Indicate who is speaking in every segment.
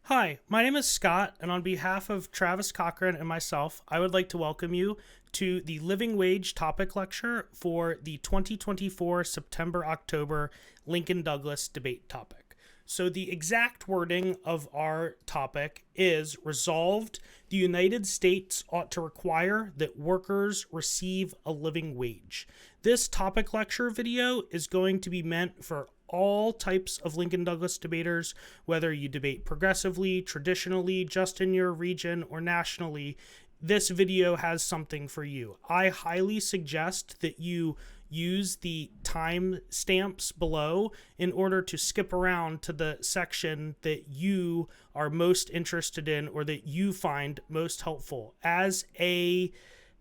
Speaker 1: Hi, my name is Scott, and on behalf of Travis Cochran and myself, I would like to welcome you to the Living Wage topic lecture for the 2024 September-October Lincoln Douglas debate topic. So the exact wording of our topic is resolved, the United States ought to require that workers receive a living wage. This topic lecture video is going to be meant for all types of Lincoln Douglas debaters, whether you debate progressively, traditionally, just in your region, or nationally. This video has something for you. I highly suggest that you use the time stamps below in order to skip around to the section that you are most interested in or that you find most helpful. As a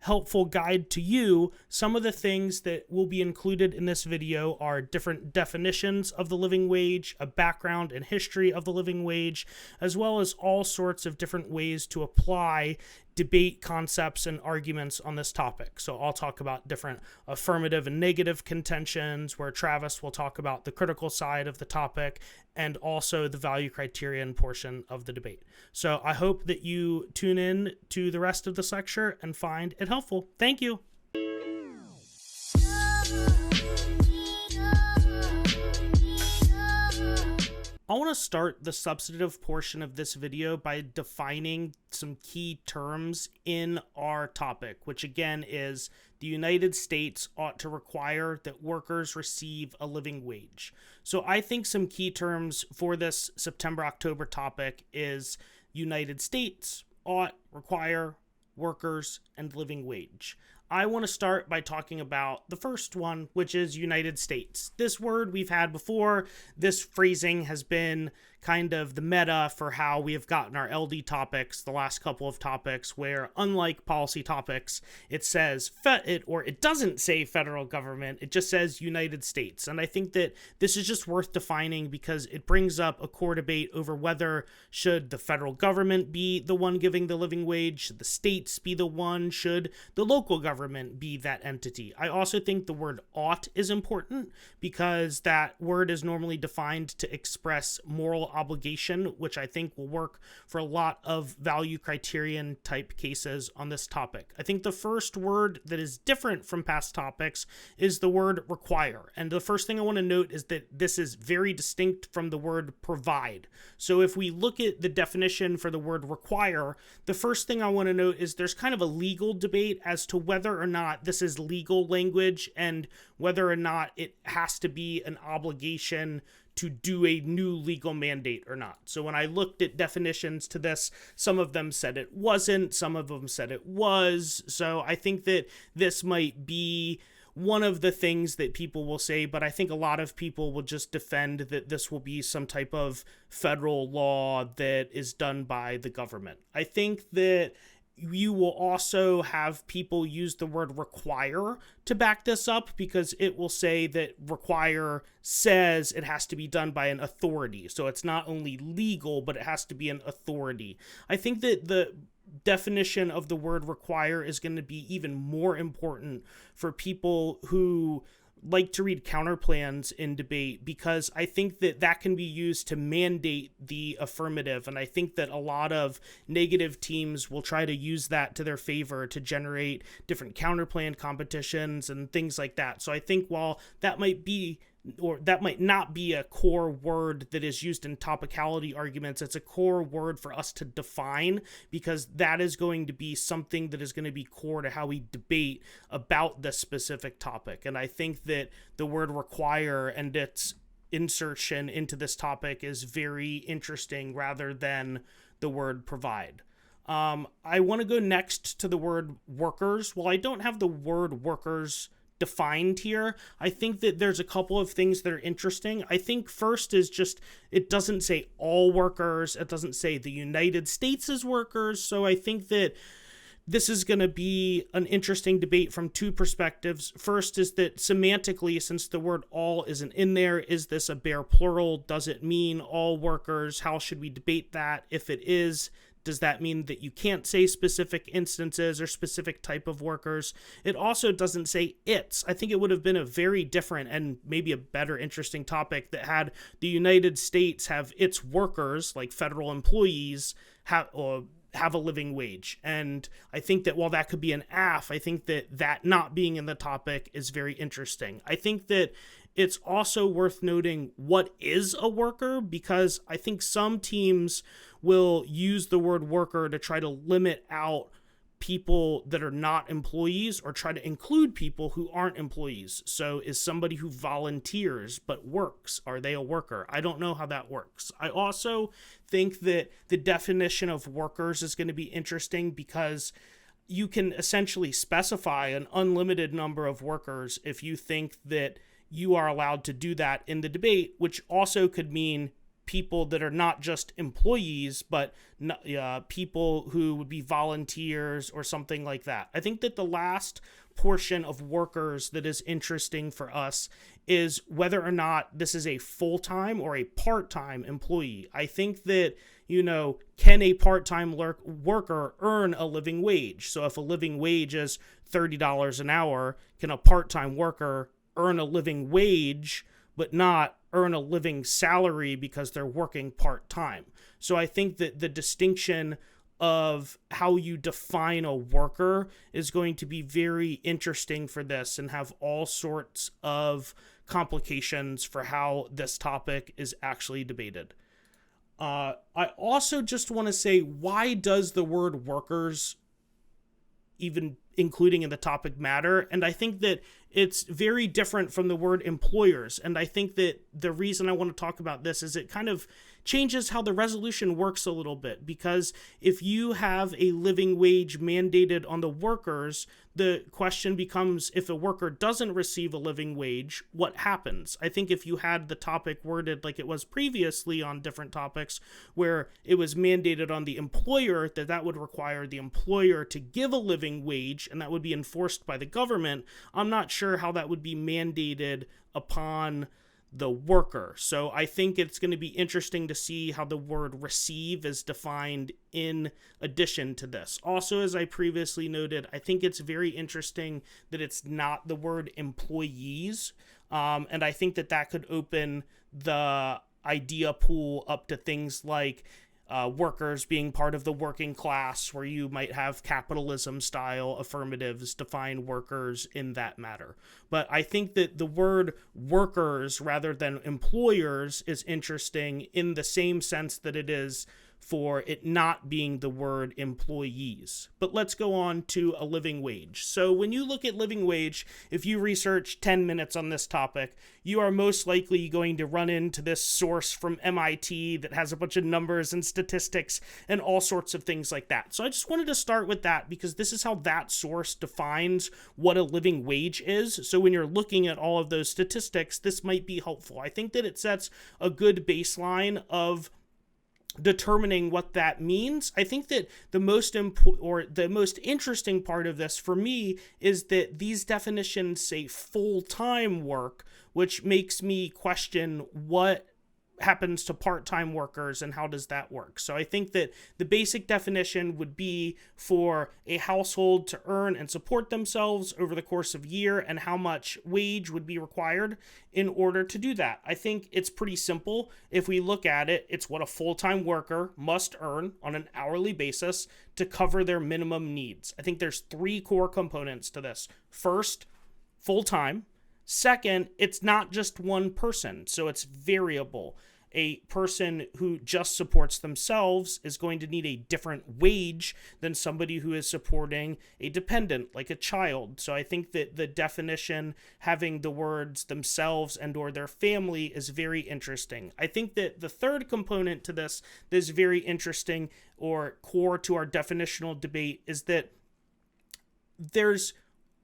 Speaker 1: helpful guide to you, some of the things that will be included in this video are different definitions of the living wage, a background and history of the living wage, as well as all sorts of different ways to apply debate concepts and arguments on this topic. So I'll talk about different affirmative and negative contentions, where Travis will talk about the critical side of the topic and also the value criterion portion of the debate. So I hope that you tune in to the rest of this lecture and find it helpful. Thank you. I want to start the substantive portion of this video by defining some key terms in our topic, which again is the United States ought to require that workers receive a living wage. So I think some key terms for this September-October topic is United States, ought, require, workers, and living wage. I want to start by talking about the first one, which is United States. This word we've had before. This phrasing has been kind of the meta for how we have gotten our LD topics, the last couple of topics, where unlike policy topics, it says it doesn't say federal government, it just says United States. And I think that this is just worth defining because it brings up a core debate over whether should the federal government be the one giving the living wage, should the states be the one, should the local government be that entity. I also think the word ought is important because that word is normally defined to express moral obligation, which I think will work for a lot of value criterion type cases on this topic. I think the first word that is different from past topics is the word require. And the first thing I want to note is that this is very distinct from the word provide. So if we look at the definition for the word require, the first thing I want to note is there's kind of a legal debate as to whether or not this is legal language and whether or not it has to be an obligation to do a new legal mandate or not. So when I looked at definitions to this, some of them said it wasn't, some of them said it was. So I think that this might be one of the things that people will say, but I think a lot of people will just defend that this will be some type of federal law that is done by the government. I think that you will also have people use the word require to back this up because it will say that require says it has to be done by an authority. So it's not only legal, but it has to be an authority. I think that the definition of the word require is going to be even more important for people who like to read counterplans in debate, because I think that that can be used to mandate the affirmative. And I think that a lot of negative teams will try to use that to their favor to generate different counterplan competitions and things like that. So I think while that might be or that might not be a core word that is used in topicality arguments, it's a core word for us to define because that is going to be something that is going to be core to how we debate about this specific topic. And I think that the word require and its insertion into this topic is very interesting rather than the word provide. I want to go next to the word workers. While I don't have the word workers defined here, I think that there's a couple of things that are interesting. I think first is just it doesn't say all workers, it doesn't say the United States is workers, so I think that this is going to be an interesting debate from two perspectives. First is that semantically, since the word all isn't in there, is this a bare plural? Does it mean all workers? How should we debate that? If it is, Does that mean that you can't say specific instances or specific type of workers? It also doesn't say its. I think it would have been a very different and maybe a better interesting topic that had the United States have its workers, like federal employees, have a living wage. And I think that while that could be an aff, I think that not being in the topic is very interesting. I think that it's also worth noting what is a worker, because I think some teams will use the word worker to try to limit out people that are not employees or try to include people who aren't employees. So is somebody who volunteers but works, are they a worker? I don't know how that works. I also think that the definition of workers is going to be interesting, because you can essentially specify an unlimited number of workers if you think that you are allowed to do that in the debate, which also could mean people that are not just employees, but people who would be volunteers or something like that. I think that the last portion of workers that is interesting for us is whether or not this is a full-time or a part-time employee. I think that, can a part-time worker earn a living wage? So if a living wage is $30 an hour, can a part-time worker earn a living wage but not earn a living salary because they're working part-time? So I think that the distinction of how you define a worker is going to be very interesting for this and have all sorts of complications for how this topic is actually debated. I also just want to say, why does the word workers even including in the topic matter? And I think that it's very different from the word employers. And I think that the reason I want to talk about this is it kind of changes how the resolution works a little bit, because if you have a living wage mandated on the workers, the question becomes, if a worker doesn't receive a living wage, what happens? I think if you had the topic worded like it was previously on different topics, where it was mandated on the employer, that would require the employer to give a living wage, and that would be enforced by the government. I'm not sure how that would be mandated upon the worker. So I think it's going to be interesting to see how the word receive is defined in addition to this. Also, as I previously noted, I think it's very interesting that it's not the word employees. And I think that could open the idea pool up to things like workers being part of the working class, where you might have capitalism style affirmatives define workers in that matter. But I think that the word workers rather than employers is interesting in the same sense that it is for it not being the word employees. But let's go on to a living wage. So when you look at living wage, if you research 10 minutes on this topic, you are most likely going to run into this source from MIT that has a bunch of numbers and statistics and all sorts of things like that. So I just wanted to start with that, because this is how that source defines what a living wage is. So when you're looking at all of those statistics, this might be helpful. I think that it sets a good baseline of determining what that means. I think that the most interesting part of this for me is that these definitions say full-time work, which makes me question what happens to part-time workers and how does that work. So I think that the basic definition would be for a household to earn and support themselves over the course of a year, and how much wage would be required in order to do that. I think it's pretty simple. If we look at it, it's what a full-time worker must earn on an hourly basis to cover their minimum needs. I think there's 3 core components to this. First, full-time. Second, it's not just one person, so it's variable. A person who just supports themselves is going to need a different wage than somebody who is supporting a dependent, like a child. So I think that the definition having the words themselves and or their family is very interesting. I think that the third component to this that is very interesting, or core to our definitional debate, is that there's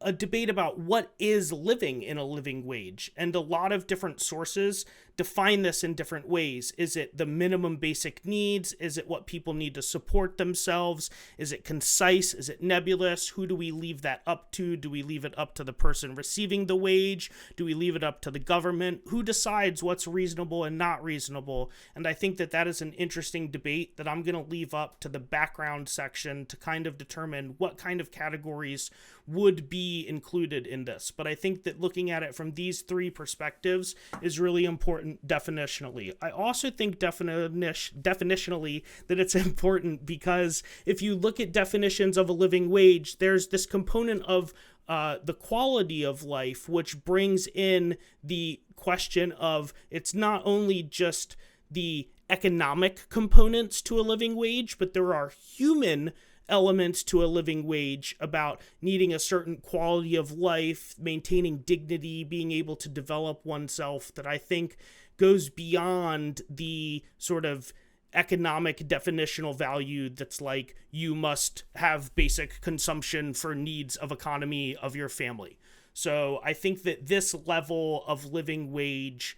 Speaker 1: a debate about what is living in a living wage, and a lot of different sources define this in different ways. Is it the minimum basic needs? Is it what people need to support themselves? Is it concise? Is it nebulous? Who do we leave that up to? Do we leave it up to the person receiving the wage? Do we leave it up to the government? Who decides what's reasonable and not reasonable? And I think that that is an interesting debate that I'm going to leave up to the background section to kind of determine what kind of categories would be included in this. But I think that looking at it from these three perspectives is really important definitionally. I also think definitionally that it's important because if you look at definitions of a living wage, there's this component of the quality of life, which brings in the question of it's not only just the economic components to a living wage, but there are human elements to a living wage about needing a certain quality of life, maintaining dignity, being able to develop oneself, that I think goes beyond the sort of economic definitional value that's like you must have basic consumption for needs of economy of your family. So I think that this level of living wage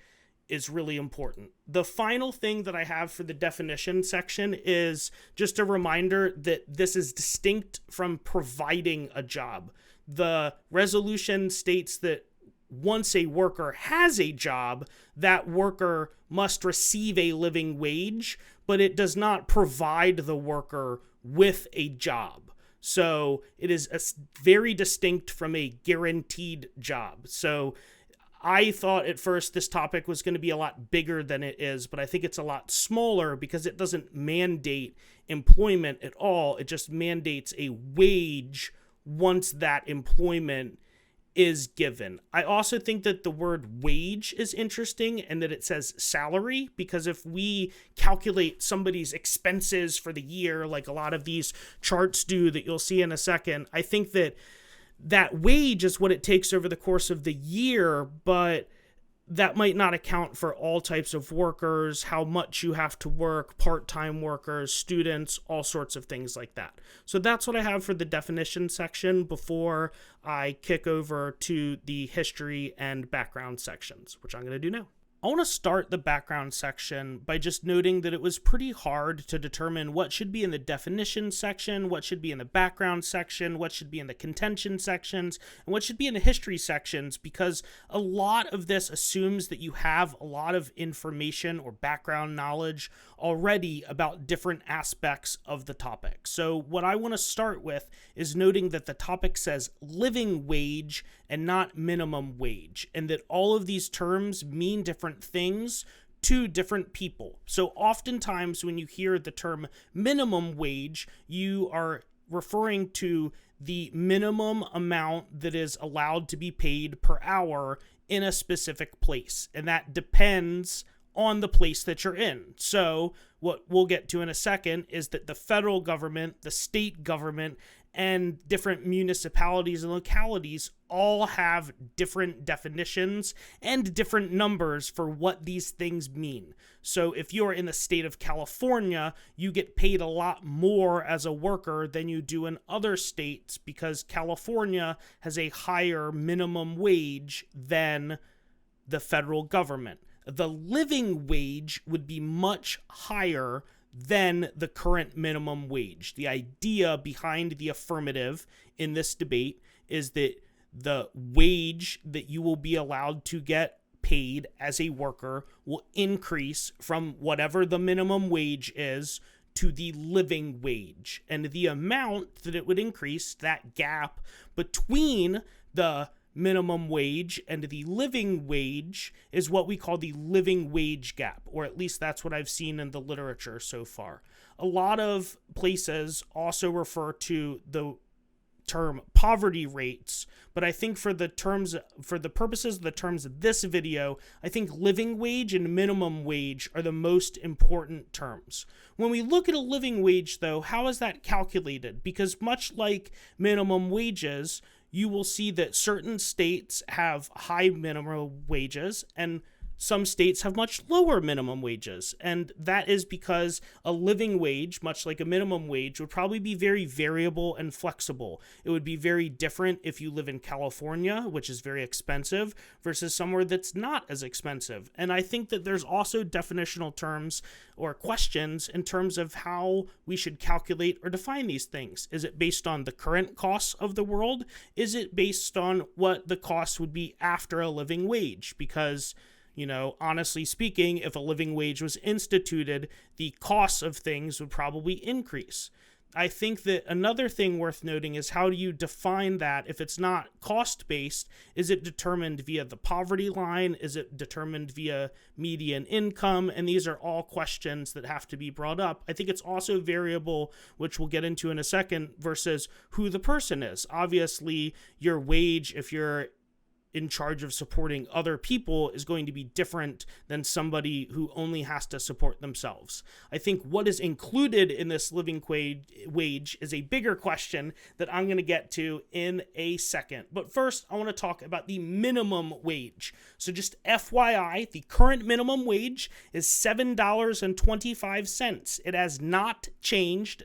Speaker 1: is really important. The final thing that I have for the definition section is just a reminder that this is distinct from providing a job. The resolution states that once a worker has a job, that worker must receive a living wage, but it does not provide the worker with a job. So it is very distinct from a guaranteed job. So I thought at first this topic was going to be a lot bigger than it is, but I think it's a lot smaller because it doesn't mandate employment at all. It just mandates a wage once that employment is given. I also think that the word wage is interesting and that it says salary, because if we calculate somebody's expenses for the year, like a lot of these charts do that you'll see in a second, I think that that wage is what it takes over the course of the year, but that might not account for all types of workers, how much you have to work, part-time workers, students, all sorts of things like that. So that's what I have for the definition section before I kick over to the history and background sections, which I'm going to do now. I want to start the background section by just noting that it was pretty hard to determine what should be in the definition section, what should be in the background section, what should be in the contention sections, and what should be in the history sections, because a lot of this assumes that you have a lot of information or background knowledge already about different aspects of the topic. So what I want to start with is noting that the topic says living wage and not minimum wage, and that all of these terms mean different things to different people. So oftentimes when you hear the term minimum wage, you are referring to the minimum amount that is allowed to be paid per hour in a specific place, and that depends on the place that you're in. So what we'll get to in a second is that the federal government, the state government, and different municipalities and localities all have different definitions and different numbers for what these things mean. So if you're in the state of California, you get paid a lot more as a worker than you do in other states because California has a higher minimum wage than the federal government. The living wage would be much higher than the current minimum wage. The idea behind the affirmative in this debate is that the wage that you will be allowed to get paid as a worker will increase from whatever the minimum wage is to the living wage. And the amount that it would increase, that gap between the minimum wage and the living wage, is what we call the living wage gap, or at least that's what I've seen in the literature so far. A lot of places also refer to the term poverty rates, but I think for the purposes of the terms of this video, I think living wage and minimum wage are the most important terms. When we look at a living wage, though, how is that calculated? Because much like minimum wages, you will see that certain states have high minimum wages and some states have much lower minimum wages. And that is because a living wage, much like a minimum wage, would probably be very variable and flexible. It would be very different if you live in California, which is very expensive, versus somewhere that's not as expensive. And I think that there's also definitional terms or questions in terms of how we should calculate or define these things. Is it based on the current costs of the world? Is it based on what the cost would be after a living wage? Because, honestly speaking, if a living wage was instituted, the costs of things would probably increase. I think that another thing worth noting is, how do you define that? If it's not cost-based, is it determined via the poverty line? Is it determined via median income? And these are all questions that have to be brought up. I think it's also variable, which we'll get into in a second, versus who the person is. Obviously, your wage, if you're in charge of supporting other people, is going to be different than somebody who only has to support themselves. I think what is included in this living wage is a bigger question that I'm going to get to in a second. But first, I want to talk about the minimum wage. So just FYI, the current minimum wage is $7.25. It has not changed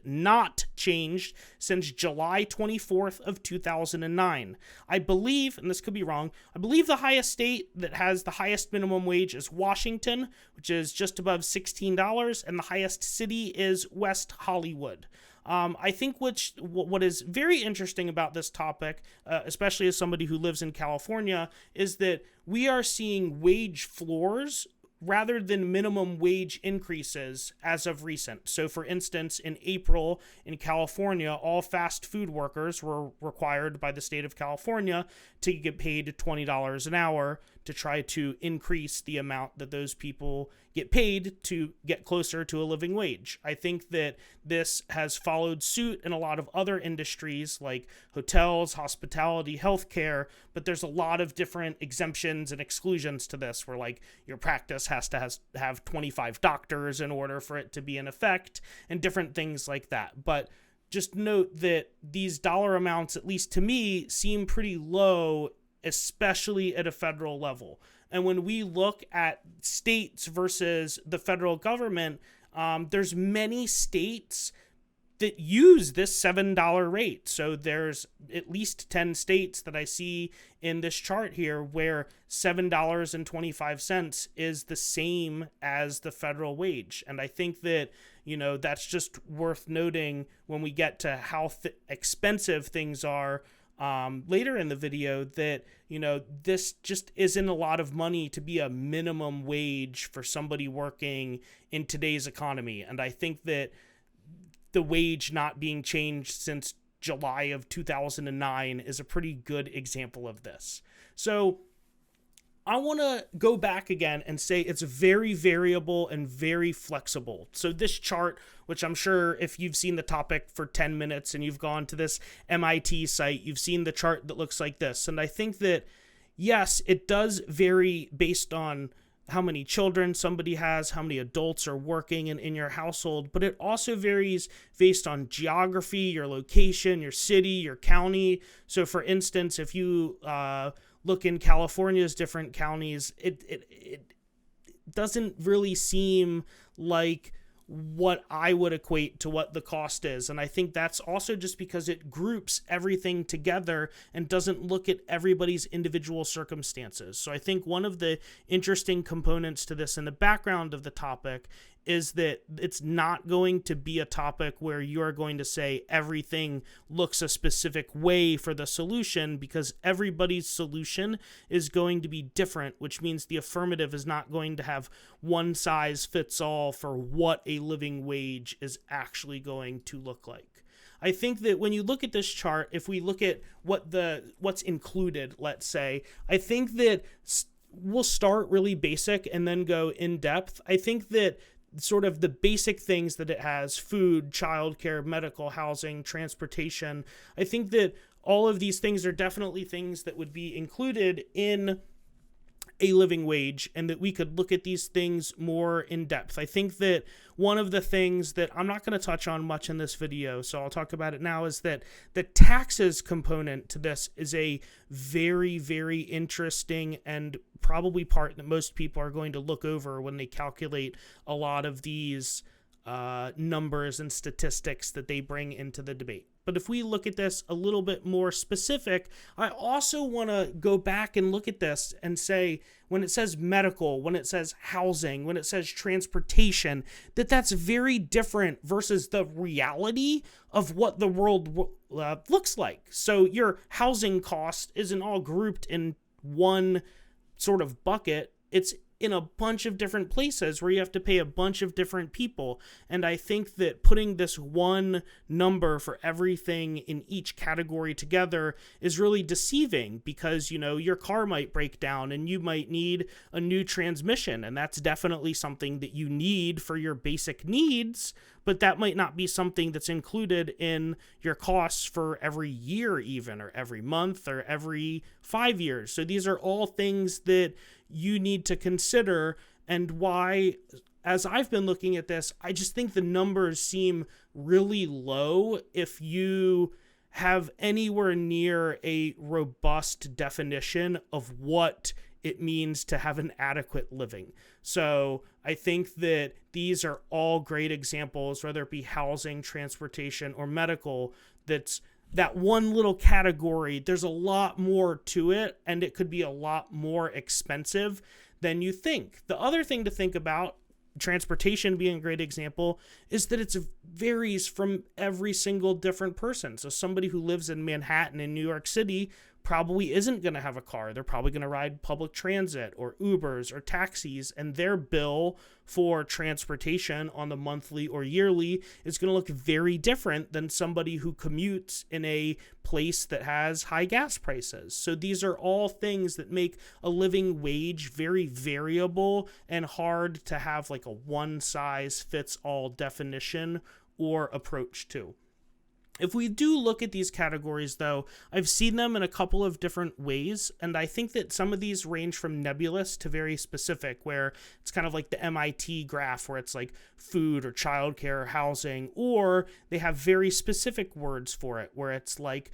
Speaker 1: since July 24th of 2009. I believe, and this could be wrong, I believe the highest state that has the highest minimum wage is Washington, which is just above $16, and the highest city is West Hollywood. I think what is very interesting about this topic, especially as somebody who lives in California, is that we are seeing wage floors rather than minimum wage increases as of recent. So for instance, in April in California, all fast food workers were required by the state of California to get paid $20 an hour to try to increase the amount that those people get paid to get closer to a living wage. I think that this has followed suit in a lot of other industries like hotels, hospitality, healthcare, but there's a lot of different exemptions and exclusions to this, where like your practice has to have 25 doctors in order for it to be in effect, and different things like that. But just note that these dollar amounts, at least to me, seem pretty low, especially at a federal level. And when we look at states versus the federal government, there's many states that use this $7 rate. So there's at least 10 states that I see in this chart here where $7.25 is the same as the federal wage. And I think that, that's just worth noting when we get to how expensive things are later in the video, that, this just isn't a lot of money to be a minimum wage for somebody working in today's economy. And I think that the wage not being changed since July of 2009 is a pretty good example of this. So I want to go back again and say it's very variable and very flexible. So this chart, which I'm sure if you've seen the topic for 10 minutes and you've gone to this MIT site, you've seen the chart that looks like this. And I think that, yes, it does vary based on how many children somebody has, how many adults are working in your household, but it also varies based on geography, your location, your city, your county. So for instance, if you look in California's different counties, it doesn't really seem like what I would equate to what the cost is. And I think that's also just because it groups everything together and doesn't look at everybody's individual circumstances. So I think one of the interesting components to this in the background of the topic is that it's not going to be a topic where you're going to say everything looks a specific way for the solution, because everybody's solution is going to be different, which means the affirmative is not going to have one size fits all for what a living wage is actually going to look like. I think that when you look at this chart, if we look at what's included, let's say, I think that we'll start really basic and then go in depth. I think that sort of the basic things that it has, food, childcare, medical, housing, transportation, I think that all of these things are definitely things that would be included in a living wage, and that we could look at these things more in depth. I think that one of the things that I'm not going to touch on much in this video, so I'll talk about it now, is that the taxes component to this is a very, very interesting and probably part that most people are going to look over when they calculate a lot of these numbers and statistics that they bring into the debate. But if we look at this a little bit more specific, I also want to go back and look at this and say, when it says medical, when it says housing, when it says transportation, that's very different versus the reality of what the world looks like. So your housing cost isn't all grouped in one sort of bucket. It's in a bunch of different places where you have to pay a bunch of different people. And I think that putting this one number for everything in each category together is really deceiving, because, you know, your car might break down and you might need a new transmission, and that's definitely something that you need for your basic needs, but that might not be something that's included in your costs for every year even, or every month, or every 5 years. So these are all things that you need to consider, and why, as I've been looking at this, I just think the numbers seem really low if you have anywhere near a robust definition of what it means to have an adequate living. So I think that these are all great examples, whether it be housing, transportation, or medical, that's that one little category. There's a lot more to it, and it could be a lot more expensive than you think. The other thing to think about, transportation being a great example, is that it varies from every single different person. So somebody who lives in Manhattan in New York City probably isn't going to have a car. They're probably going to ride public transit or Ubers or taxis, and their bill for transportation on the monthly or yearly is going to look very different than somebody who commutes in a place that has high gas prices. So these are all things that make a living wage very variable and hard to have like a one-size-fits-all definition or approach to. If we do look at these categories, though, I've seen them in a couple of different ways, and I think that some of these range from nebulous to very specific, where it's kind of like the MIT graph, where it's like food or childcare or housing, or they have very specific words for it, where it's like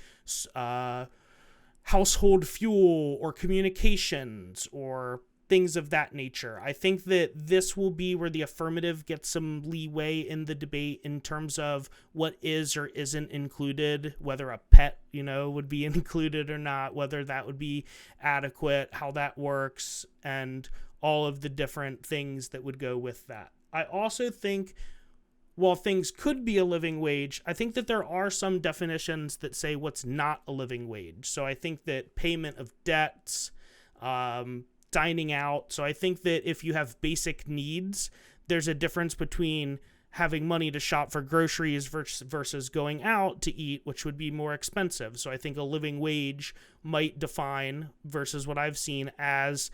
Speaker 1: household fuel or communications or things of that nature. I think that this will be where the affirmative gets some leeway in the debate in terms of what is or isn't included, whether a pet, would be included or not, whether that would be adequate, how that works, and all of the different things that would go with that. I also think, while things could be a living wage, I think that there are some definitions that say what's not a living wage. So I think that payment of debts, dining out. So I think that if you have basic needs, there's a difference between having money to shop for groceries versus going out to eat, which would be more expensive. So I think a living wage might define, versus what I've seen, as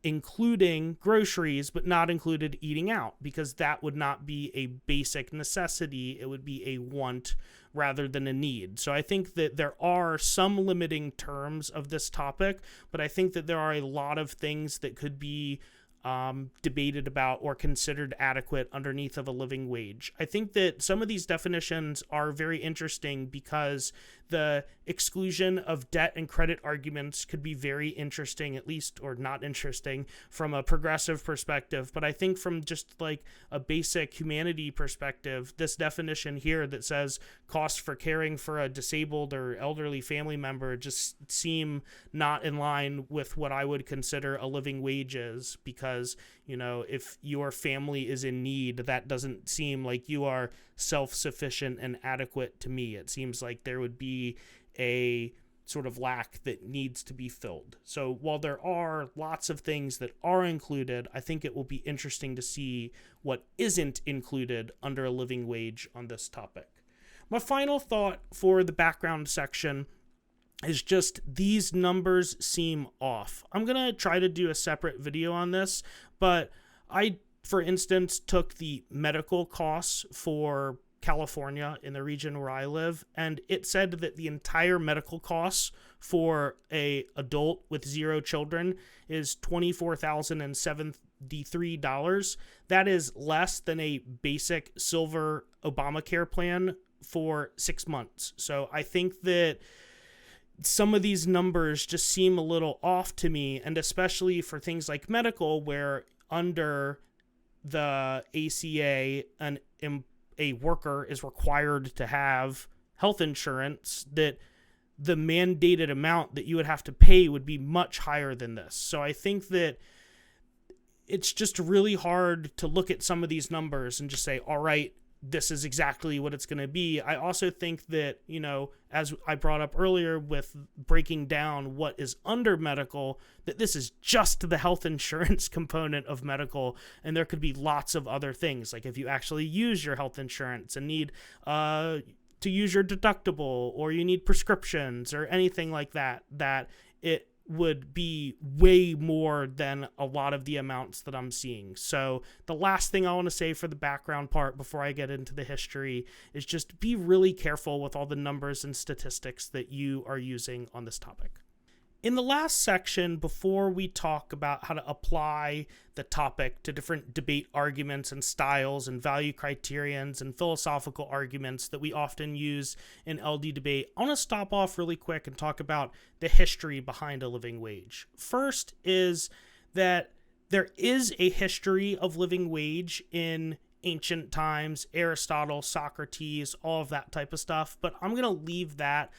Speaker 1: including groceries but not included eating out, because that would not be a basic necessity. It would be a want rather than a need. So I think that there are some limiting terms of this topic, but I think that there are a lot of things that could be debated about or considered adequate underneath of a living wage. I think that some of these definitions are very interesting because the exclusion of debt and credit arguments could be very interesting, at least, or not interesting from a progressive perspective. But I think from just like a basic humanity perspective, this definition here that says cost for caring for a disabled or elderly family member just seem not in line with what I would consider a living wage is, because if your family is in need, that doesn't seem like you are self-sufficient and adequate to me. It seems like there would be a sort of lack that needs to be filled. So while there are lots of things that are included, I think it will be interesting to see what isn't included under a living wage on this topic. My final thought for the background section is just these numbers seem off. I'm going to try to do a separate video on this, but I, for instance, took the medical costs for California, in the region where I live, and it said that the entire medical costs for a adult with 0 children is $24,073. That is less than a basic silver Obamacare plan for 6 months. So I think that some of these numbers just seem a little off to me, and especially for things like medical, where under the ACA, a worker is required to have health insurance, that the mandated amount that you would have to pay would be much higher than this. So I think that it's just really hard to look at some of these numbers and just say, all right, this is exactly what it's going to be. I also think that, as I brought up earlier with breaking down what is under medical, that this is just the health insurance component of medical, and there could be lots of other things, like if you actually use your health insurance and need to use your deductible, or you need prescriptions or anything like that, that it would be way more than a lot of the amounts that I'm seeing. So the last thing I want to say for the background part before I get into the history is just be really careful with all the numbers and statistics that you are using on this topic. In the last section, before we talk about how to apply the topic to different debate arguments and styles and value criterions and philosophical arguments that we often use in LD debate, I want to stop off really quick and talk about the history behind a living wage. First is that there is a history of living wage in ancient times, Aristotle, Socrates, all of that type of stuff, but I'm going to leave that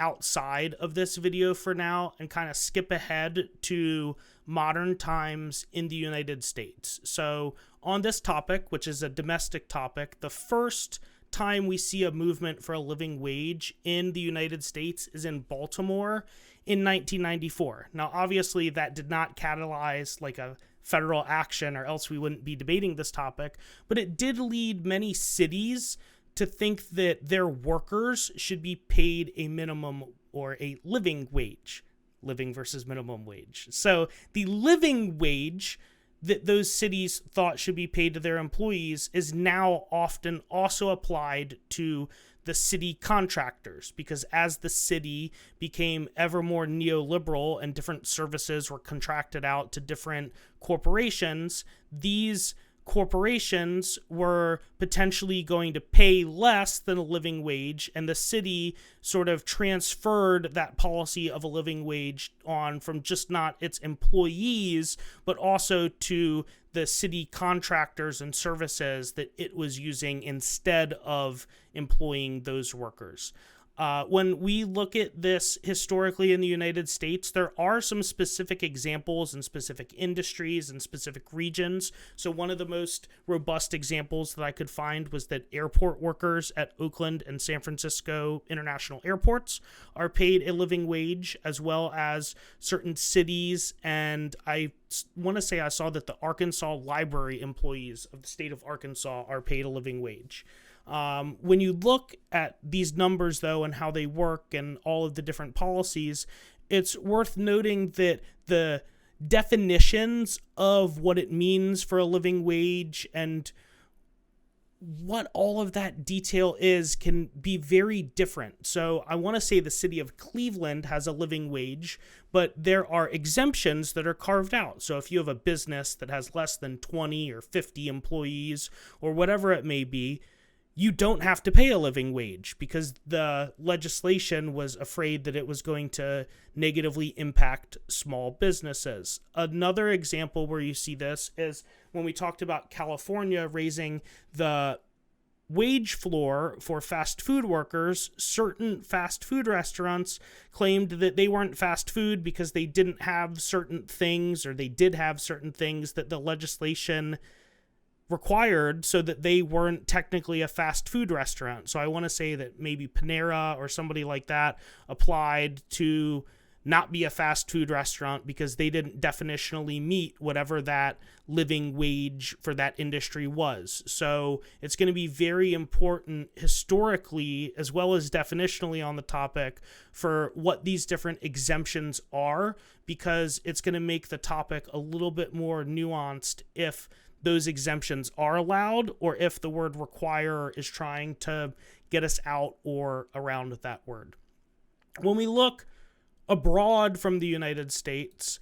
Speaker 1: outside of this video for now and kind of skip ahead to modern times in the United States. So on this topic, which is a domestic topic, the first time we see a movement for a living wage in the United States is in Baltimore in 1994. Now, obviously, that did not catalyze like a federal action, or else we wouldn't be debating this topic, but it did lead many cities to think that their workers should be paid a minimum or a living wage. Living versus minimum wage. So the living wage that those cities thought should be paid to their employees is now often also applied to the city contractors, because as the city became ever more neoliberal and different services were contracted out to different corporations, these corporations were potentially going to pay less than a living wage, and the city sort of transferred that policy of a living wage on from just not its employees, but also to the city contractors and services that it was using instead of employing those workers. When we look at this historically in the United States, there are some specific examples in specific industries and specific regions. So one of the most robust examples that I could find was that airport workers at Oakland and San Francisco international airports are paid a living wage, as well as certain cities. And I want to say I saw that the Arkansas library employees of the state of Arkansas are paid a living wage. When you look at these numbers, though, and how they work and all of the different policies, it's worth noting that the definitions of what it means for a living wage and what all of that detail is can be very different. So I want to say the city of Cleveland has a living wage, but there are exemptions that are carved out. So if you have a business that has less than 20 or 50 employees or whatever it may be, you don't have to pay a living wage, because the legislation was afraid that it was going to negatively impact small businesses. Another example where you see this is when we talked about California raising the wage floor for fast food workers. Certain fast food restaurants claimed that they weren't fast food because they didn't have certain things, or they did have certain things that the legislation required, so that they weren't technically a fast food restaurant. So I want to say that maybe Panera or somebody like that applied to not be a fast food restaurant because they didn't definitionally meet whatever that living wage for that industry was. So it's going to be very important historically as well as definitionally on the topic for what these different exemptions are, because it's going to make the topic a little bit more nuanced if those exemptions are allowed, or if the word require is trying to get us out or around that word. When we look abroad from the United States,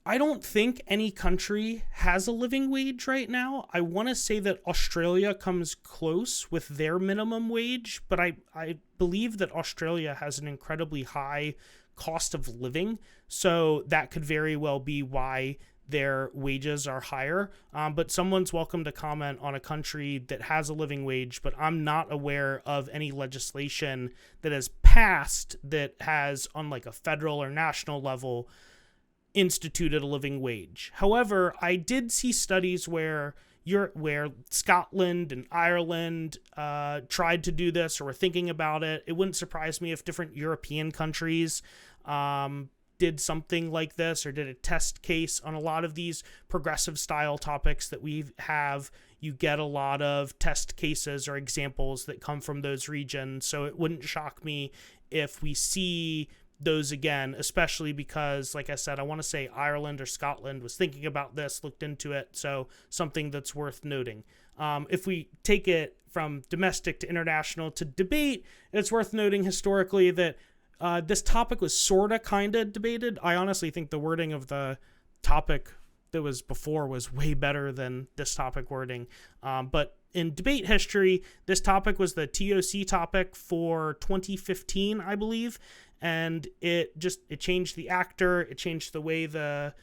Speaker 1: I don't think any country has a living wage right now. I want to say that Australia comes close with their minimum wage, but I believe that Australia has an incredibly high cost of living, so that could very well be why their wages are higher. But someone's welcome to comment on a country that has a living wage, but I'm not aware of any legislation that has passed that has, on like a federal or national level, instituted a living wage. However, I did see studies where Scotland and Ireland tried to do this or were thinking about it. It wouldn't surprise me if different European countries did something like this or did a test case on a lot of these progressive style topics that we have. You get a lot of test cases or examples that come from those regions. So it wouldn't shock me if we see those again, especially because, like I said, I want to say Ireland or Scotland was thinking about this, looked into it. So something that's worth noting. If we take it from domestic to international to debate, it's worth noting historically that this topic was sort of kind of debated. I honestly think the wording of the topic that was before was way better than this topic wording. But in debate history, this topic was the TOC topic for 2015, I believe. And it changed the actor, it changed the way the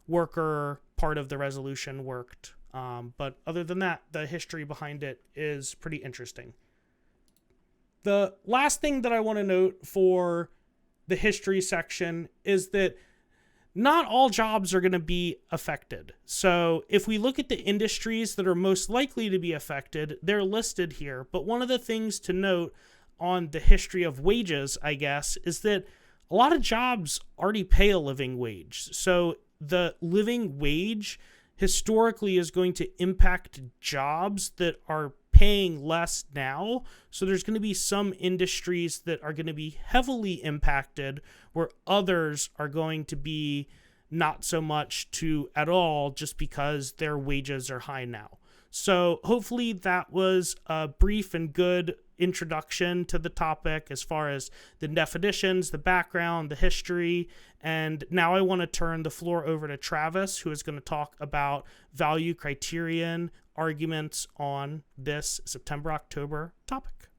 Speaker 1: worker part of the resolution worked. But other than that, the history behind it is pretty interesting. The last thing that I want to note for the history section is that not all jobs are going to be affected. So if we look at the industries that are most likely to be affected, they're listed here. But one of the things to note on the history of wages, I guess, is that a lot of jobs already pay a living wage. So the living wage historically is going to impact jobs that are paying less now. So there's going to be some industries that are going to be heavily impacted where others are going to be not so much to at all just because their wages are high now. So hopefully that was a brief and good introduction to the topic as far as the definitions, the background, the history. And now I want to turn the floor over to Travis, who is going to talk about value criterion arguments on this September-October topic.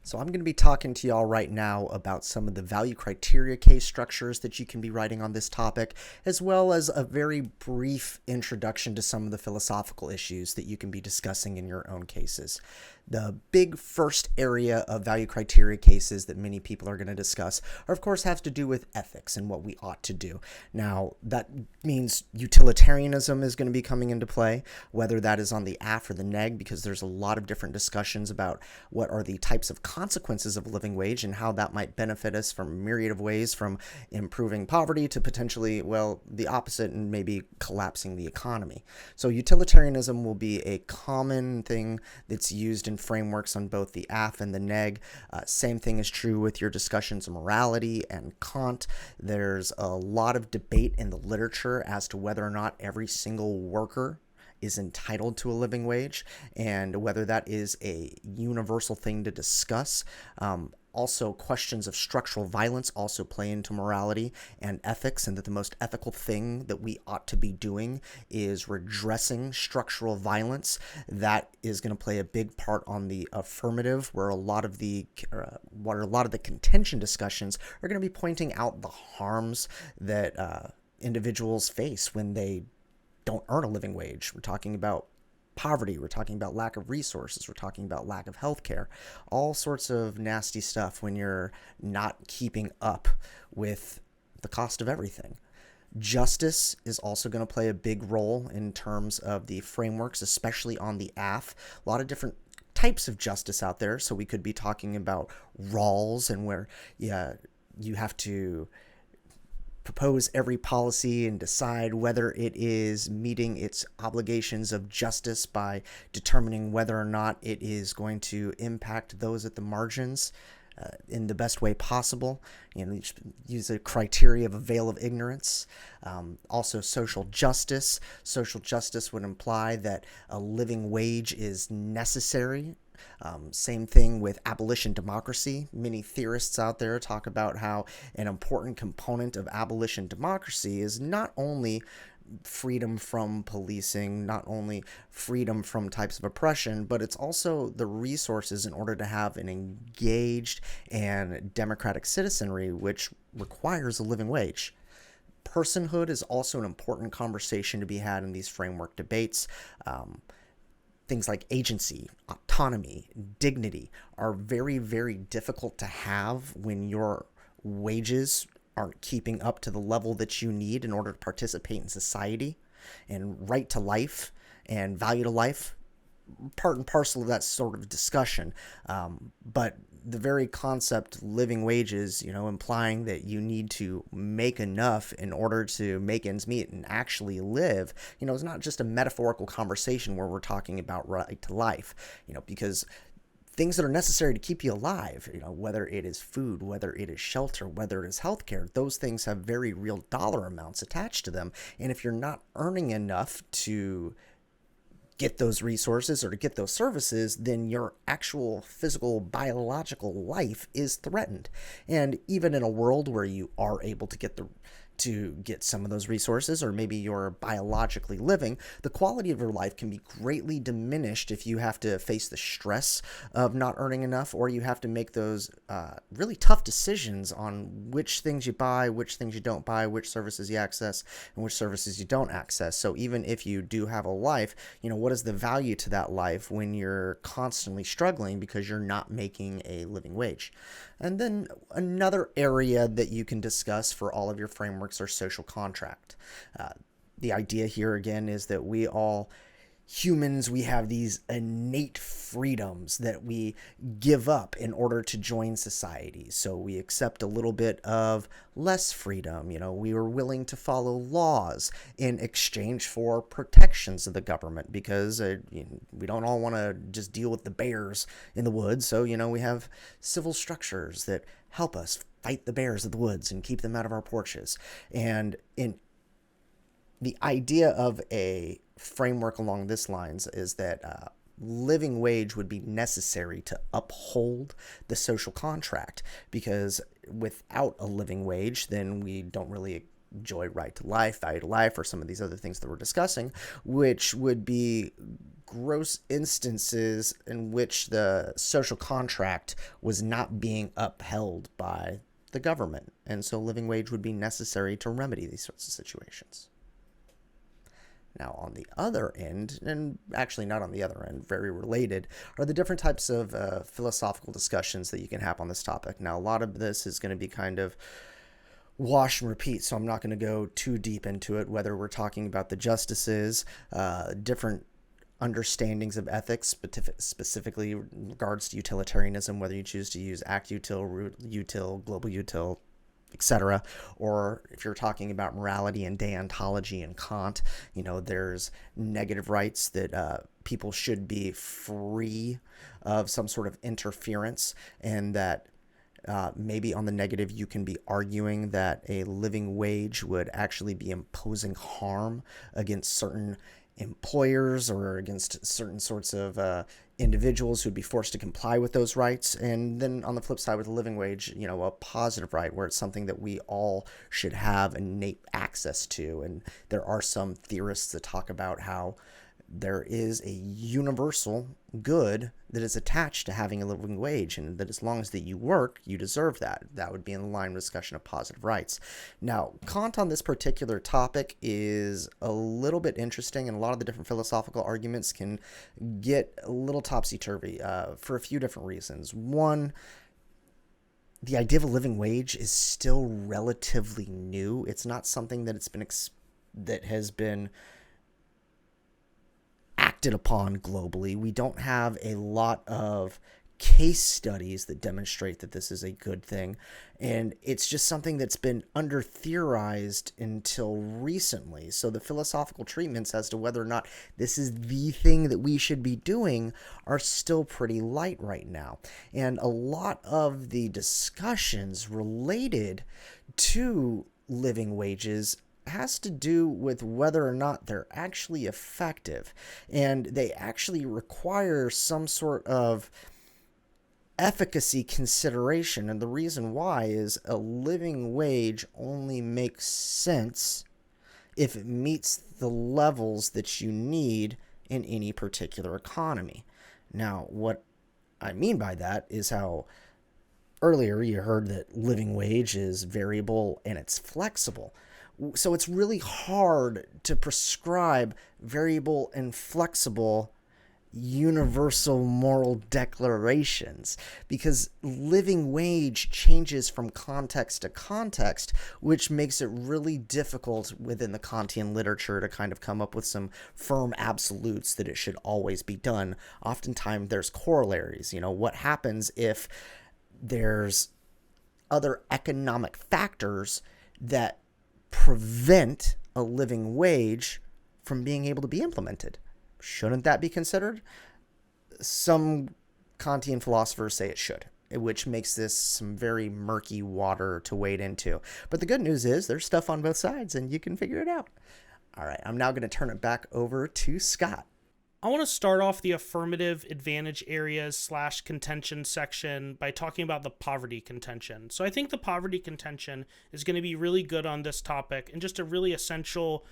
Speaker 2: So I'm going to be talking to y'all right now about some of the value criteria case structures that you can be writing on this topic, as well as a very brief introduction to some of the philosophical issues that you can be discussing in your own cases. The big first area of value criteria cases that many people are going to discuss are, of course, have to do with ethics and what we ought to do. Now, that means utilitarianism is going to be coming into play, whether that is on the aff or the neg, because there's a lot of different discussions about what are the types of consequences of a living wage and how that might benefit us from a myriad of ways, from improving poverty to potentially, well, the opposite and maybe collapsing the economy. So utilitarianism will be a common thing that's used in frameworks on both the aff and the neg. Same thing is true with your discussions of morality and Kant. There's a lot of debate in the literature as to whether or not every single worker is entitled to a living wage and whether that is a universal thing to discuss. Also, questions of structural violence also play into morality and ethics, and that the most ethical thing that we ought to be doing is redressing structural violence. That is going to play a big part on the affirmative, where a lot of the contention discussions are going to be pointing out the harms that individuals face when they don't earn a living wage. We're talking about poverty, we're talking about lack of resources, we're talking about lack of health care, all sorts of nasty stuff when you're not keeping up with the cost of everything. Justice is also going to play a big role in terms of the frameworks, especially on the aff. A lot of different types of justice out there, so we could be talking about Rawls and where you have to propose every policy and decide whether it is meeting its obligations of justice by determining whether or not it is going to impact those at the margins. in the best way possible. Use a criteria of a veil of ignorance. Also, social justice. Social justice would imply that a living wage is necessary. Same thing with abolition democracy. Many theorists out there talk about how an important component of abolition democracy is not only freedom from policing, not only freedom from types of oppression, but it's also the resources in order to have an engaged and democratic citizenry, which requires a living wage. Personhood is also an important conversation to be had in these framework debates. Things like agency, autonomy, dignity are very, very difficult to have when your wages aren't keeping up to the level that you need in order to participate in society. And right to life and value to life, part and parcel of that sort of discussion. But the very concept living wages, implying that you need to make enough in order to make ends meet and actually live, is not just a metaphorical conversation where we're talking about right to life, because things that are necessary to keep you alive, whether it is food, whether it is shelter, whether it is healthcare, those things have very real dollar amounts attached to them. And if you're not earning enough to get those resources or to get those services, then your actual physical, biological life is threatened. And even in a world where you are able to get some of those resources, or maybe you're biologically living, the quality of your life can be greatly diminished if you have to face the stress of not earning enough, or you have to make those really tough decisions on which things you buy, which things you don't buy, which services you access, and which services you don't access. So even if you do have a life, what is the value to that life when you're constantly struggling because you're not making a living wage? And then another area that you can discuss for all of your frameworks are social contract. The idea here again is that we all humans, we have these innate freedoms that we give up in order to join society. So we accept a little bit of less freedom. We were willing to follow laws in exchange for protections of the government because we don't all want to just deal with the bears in the woods. So, we have civil structures that help us fight the bears of the woods and keep them out of our porches. And in the idea of a framework along this lines is that living wage would be necessary to uphold the social contract, because without a living wage, then we don't really enjoy right to life, value to life, or some of these other things that we're discussing, which would be gross instances in which the social contract was not being upheld by the government. And so living wage would be necessary to remedy these sorts of situations. Now, on the other end, and actually not on the other end, very related, are the different types of philosophical discussions that you can have on this topic. Now, a lot of this is going to be kind of wash and repeat, so I'm not going to go too deep into it, whether we're talking about the justices, different understandings of ethics, specifically in regards to utilitarianism, whether you choose to use act util, root util, global util, etc. Or if you're talking about morality and deontology and Kant, there's negative rights that people should be free of some sort of interference, and that maybe on the negative you can be arguing that a living wage would actually be imposing harm against certain employers or against certain sorts of individuals who'd be forced to comply with those rights. And then on the flip side with the living wage, a positive right where it's something that we all should have innate access to. And there are some theorists that talk about how there is a universal good that is attached to having a living wage, and that as long as that you work, you deserve that. That would be in line with discussion of positive rights. Now, Kant on this particular topic is a little bit interesting, and a lot of the different philosophical arguments can get a little topsy-turvy for a few different reasons. One, the idea of a living wage is still relatively new. It's not something that has been acted upon globally. We don't have a lot of case studies that demonstrate that this is a good thing. And it's just something that's been under theorized until recently. So the philosophical treatments as to whether or not this is the thing that we should be doing are still pretty light right now. And a lot of the discussions related to living wages has to do with whether or not they're actually effective. And they actually require some sort of efficacy consideration. And the reason why is a living wage only makes sense if it meets the levels that you need in any particular economy. Now, what I mean by that is how earlier you heard that living wage is variable and it's flexible. So it's really hard to prescribe variable and flexible universal moral declarations, because living wage changes from context to context, which makes it really difficult within the Kantian literature to kind of come up with some firm absolutes that it should always be done. Oftentimes there's corollaries. What happens if there's other economic factors that prevent a living wage from being able to be implemented? Shouldn't that be considered? Some Kantian philosophers say it should, which makes this some very murky water to wade into. But the good news is there's stuff on both sides and you can figure it out. All right, I'm now going to turn it back over to Scott.
Speaker 1: I want to start off the affirmative advantage areas / contention section by talking about the poverty contention. So I think the poverty contention is going to be really good on this topic and just a really essential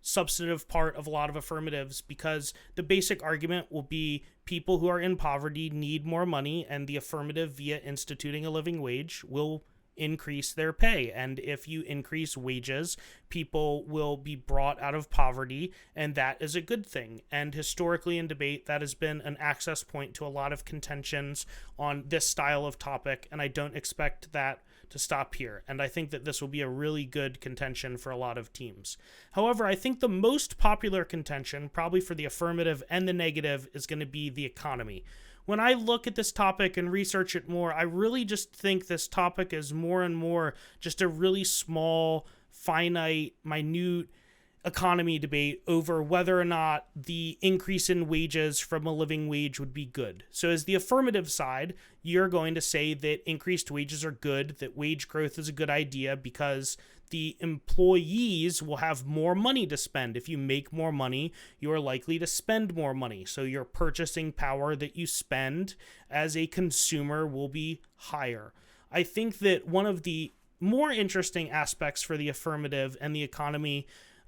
Speaker 1: substantive part of a lot of affirmatives, because the basic argument will be people who are in poverty need more money, and the affirmative via instituting a living wage will increase their pay. And if you increase wages, people will be brought out of poverty, and that is a good thing. And historically in debate, that has been an access point to a lot of contentions on this style of topic, and I don't expect that to stop here. And I think that this will be a really good contention for a lot of teams. However, I think the most popular contention, probably for the affirmative and the negative, is going to be the economy. When I look at this topic and research it more, I really just think this topic is more and more just a really small, finite, minute economy debate over whether or not the increase in wages from a living wage would be good. So as the affirmative side, you're going to say that increased wages are good, that wage growth is a good idea because the employees will have more money to spend. If you make more money, you are likely to spend more money. So your purchasing power that you spend as a consumer will be higher. I think that one of the more interesting aspects for the affirmative and the economy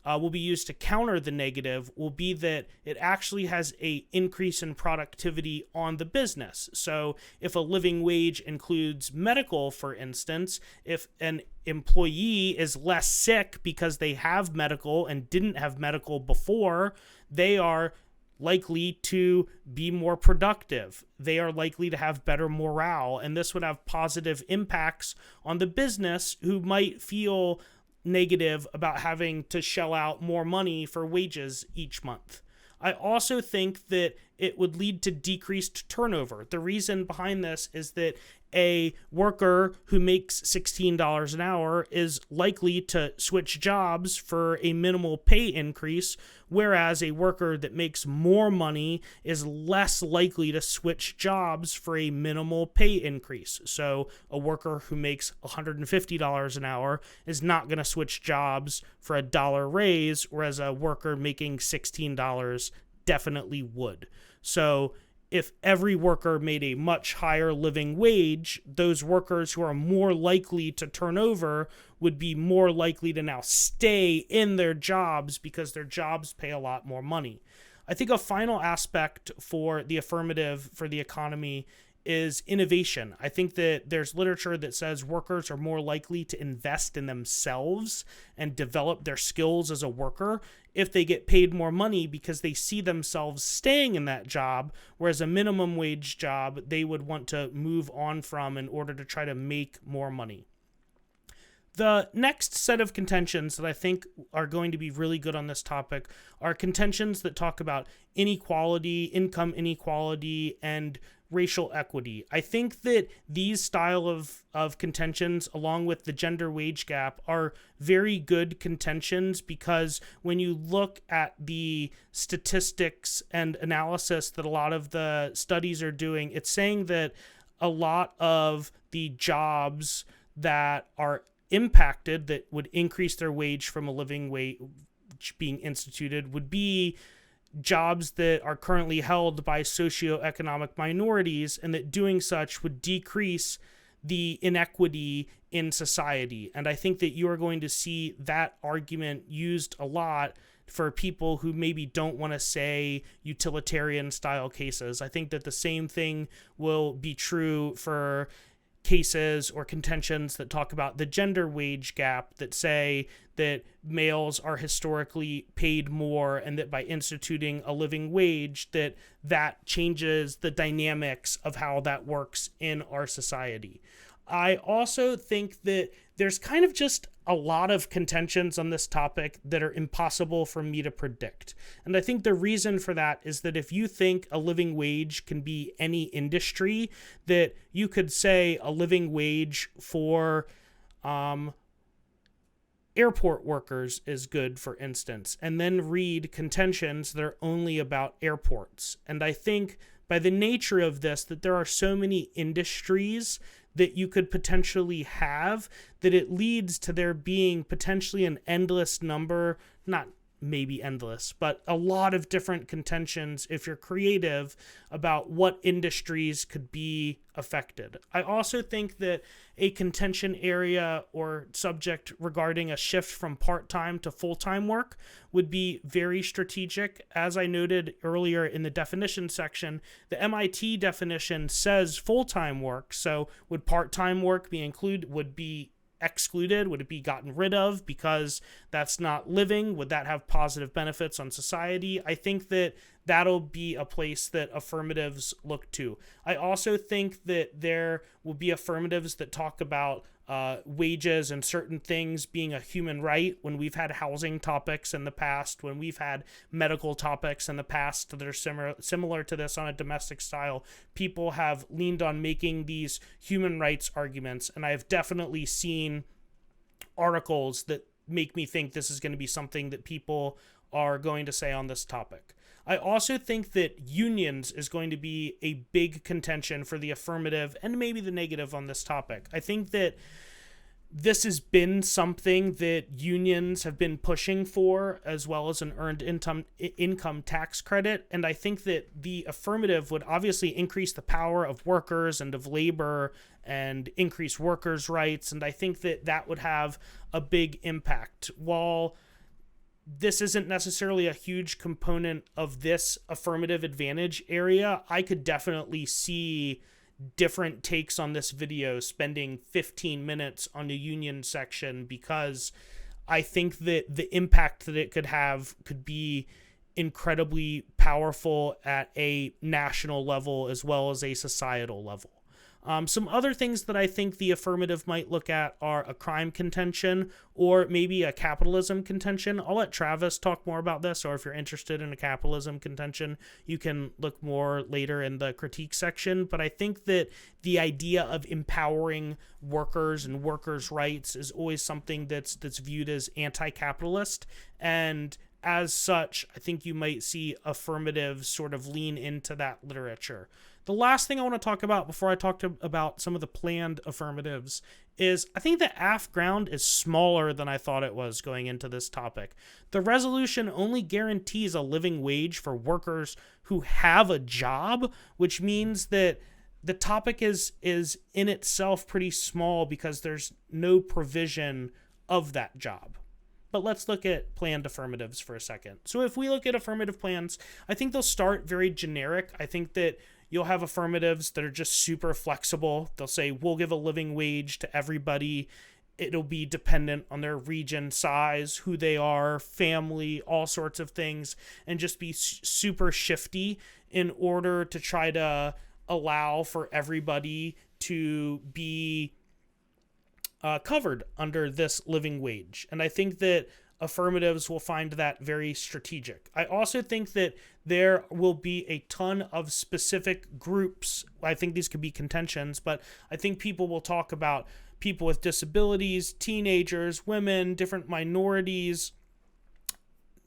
Speaker 1: will be used to counter the negative will be that it actually has a increase in productivity on the business. So if a living wage includes medical, for instance, if an employee is less sick because they have medical and didn't have medical before, they are likely to be more productive. They are likely to have better morale, and this would have positive impacts on the business, who might feel negative about having to shell out more money for wages each month. I also think that it would lead to decreased turnover. The reason behind this is that a worker who makes $16 an hour is likely to switch jobs for a minimal pay increase, whereas a worker that makes more money is less likely to switch jobs for a minimal pay increase. So a worker who makes $150 an hour is not going to switch jobs for a dollar raise, whereas a worker making $16 definitely would. So if every worker made a much higher living wage, those workers who are more likely to turn over would be more likely to now stay in their jobs because their jobs pay a lot more money. I think a final aspect for the affirmative for the economy is innovation. I think that there's literature that says workers are more likely to invest in themselves and develop their skills as a worker if they get paid more money, because they see themselves staying in that job, whereas a minimum wage job they would want to move on from in order to try to make more money. The next set of contentions that I think are going to be really good on this topic are contentions that talk about inequality, income inequality, and racial equity. I think that these style of contentions, along with the gender wage gap, are very good contentions, because when you look at the statistics and analysis that a lot of the studies are doing, it's saying that a lot of the jobs that are impacted, that would increase their wage from a living wage being instituted, would be jobs that are currently held by socioeconomic minorities, and that doing such would decrease the inequity in society. And I think that you are going to see that argument used a lot for people who maybe don't want to say utilitarian style cases. I think that the same thing will be true for cases or contentions that talk about the gender wage gap, that say that males are historically paid more, and that by instituting a living wage, that changes the dynamics of how that works in our society. I also think that there's kind of just a lot of contentions on this topic that are impossible for me to predict. And I think the reason for that is that if you think a living wage can be any industry, that you could say a living wage for airport workers is good, for instance, and then read contentions that are only about airports. And I think by the nature of this, that there are so many industries that you could potentially have, that it leads to there being potentially an endless number, not maybe endless, but a lot of different contentions, if you're creative, about what industries could be affected. I also think that a contention area or subject regarding a shift from part-time to full-time work would be very strategic. As I noted earlier in the definition section, the MIT definition says full-time work. So would part-time work be excluded? Would it be gotten rid of because that's not living? Would that have positive benefits on society? I think that that'll be a place that affirmatives look to. I also think that there will be affirmatives that talk about wages and certain things being a human right, when we've had housing topics in the past, when we've had medical topics in the past that are similar to this on a domestic style. People have leaned on making these human rights arguments, and I've definitely seen articles that make me think this is going to be something that people are going to say on this topic. I also think that unions is going to be a big contention for the affirmative and maybe the negative on this topic. I think that this has been something that unions have been pushing for, as well as an earned income tax credit. And I think that the affirmative would obviously increase the power of workers and of labor and increase workers' rights. And I think that that would have a big impact. While this isn't necessarily a huge component of this affirmative advantage area, I could definitely see different takes on this video spending 15 minutes on the union section, because I think that the impact that it could have could be incredibly powerful at a national level as well as a societal level. Some other things that I think the affirmative might look at are a crime contention or maybe a capitalism contention. I'll let Travis talk more about this, or if you're interested in a capitalism contention, you can look more later in the critique section. But I think that the idea of empowering workers and workers' rights is always something that's viewed as anti-capitalist, and as such, I think you might see affirmatives sort of lean into that literature. The last thing I want to talk about before I talk about some of the planned affirmatives is I think the AF ground is smaller than I thought it was going into this topic. The resolution only guarantees a living wage for workers who have a job, which means that the topic is in itself pretty small because there's no provision of that job. But let's look at planned affirmatives for a second. So if we look at affirmative plans, I think they'll start very generic. I think that you'll have affirmatives that are just super flexible. They'll say, we'll give a living wage to everybody. It'll be dependent on their region, size, who they are, family, all sorts of things, and just be super shifty in order to try to allow for everybody to be covered under this living wage. And I think that affirmatives will find that very strategic. I also think that there will be a ton of specific groups. I think these could be contentions, but I think people will talk about people with disabilities, teenagers, women, different minorities,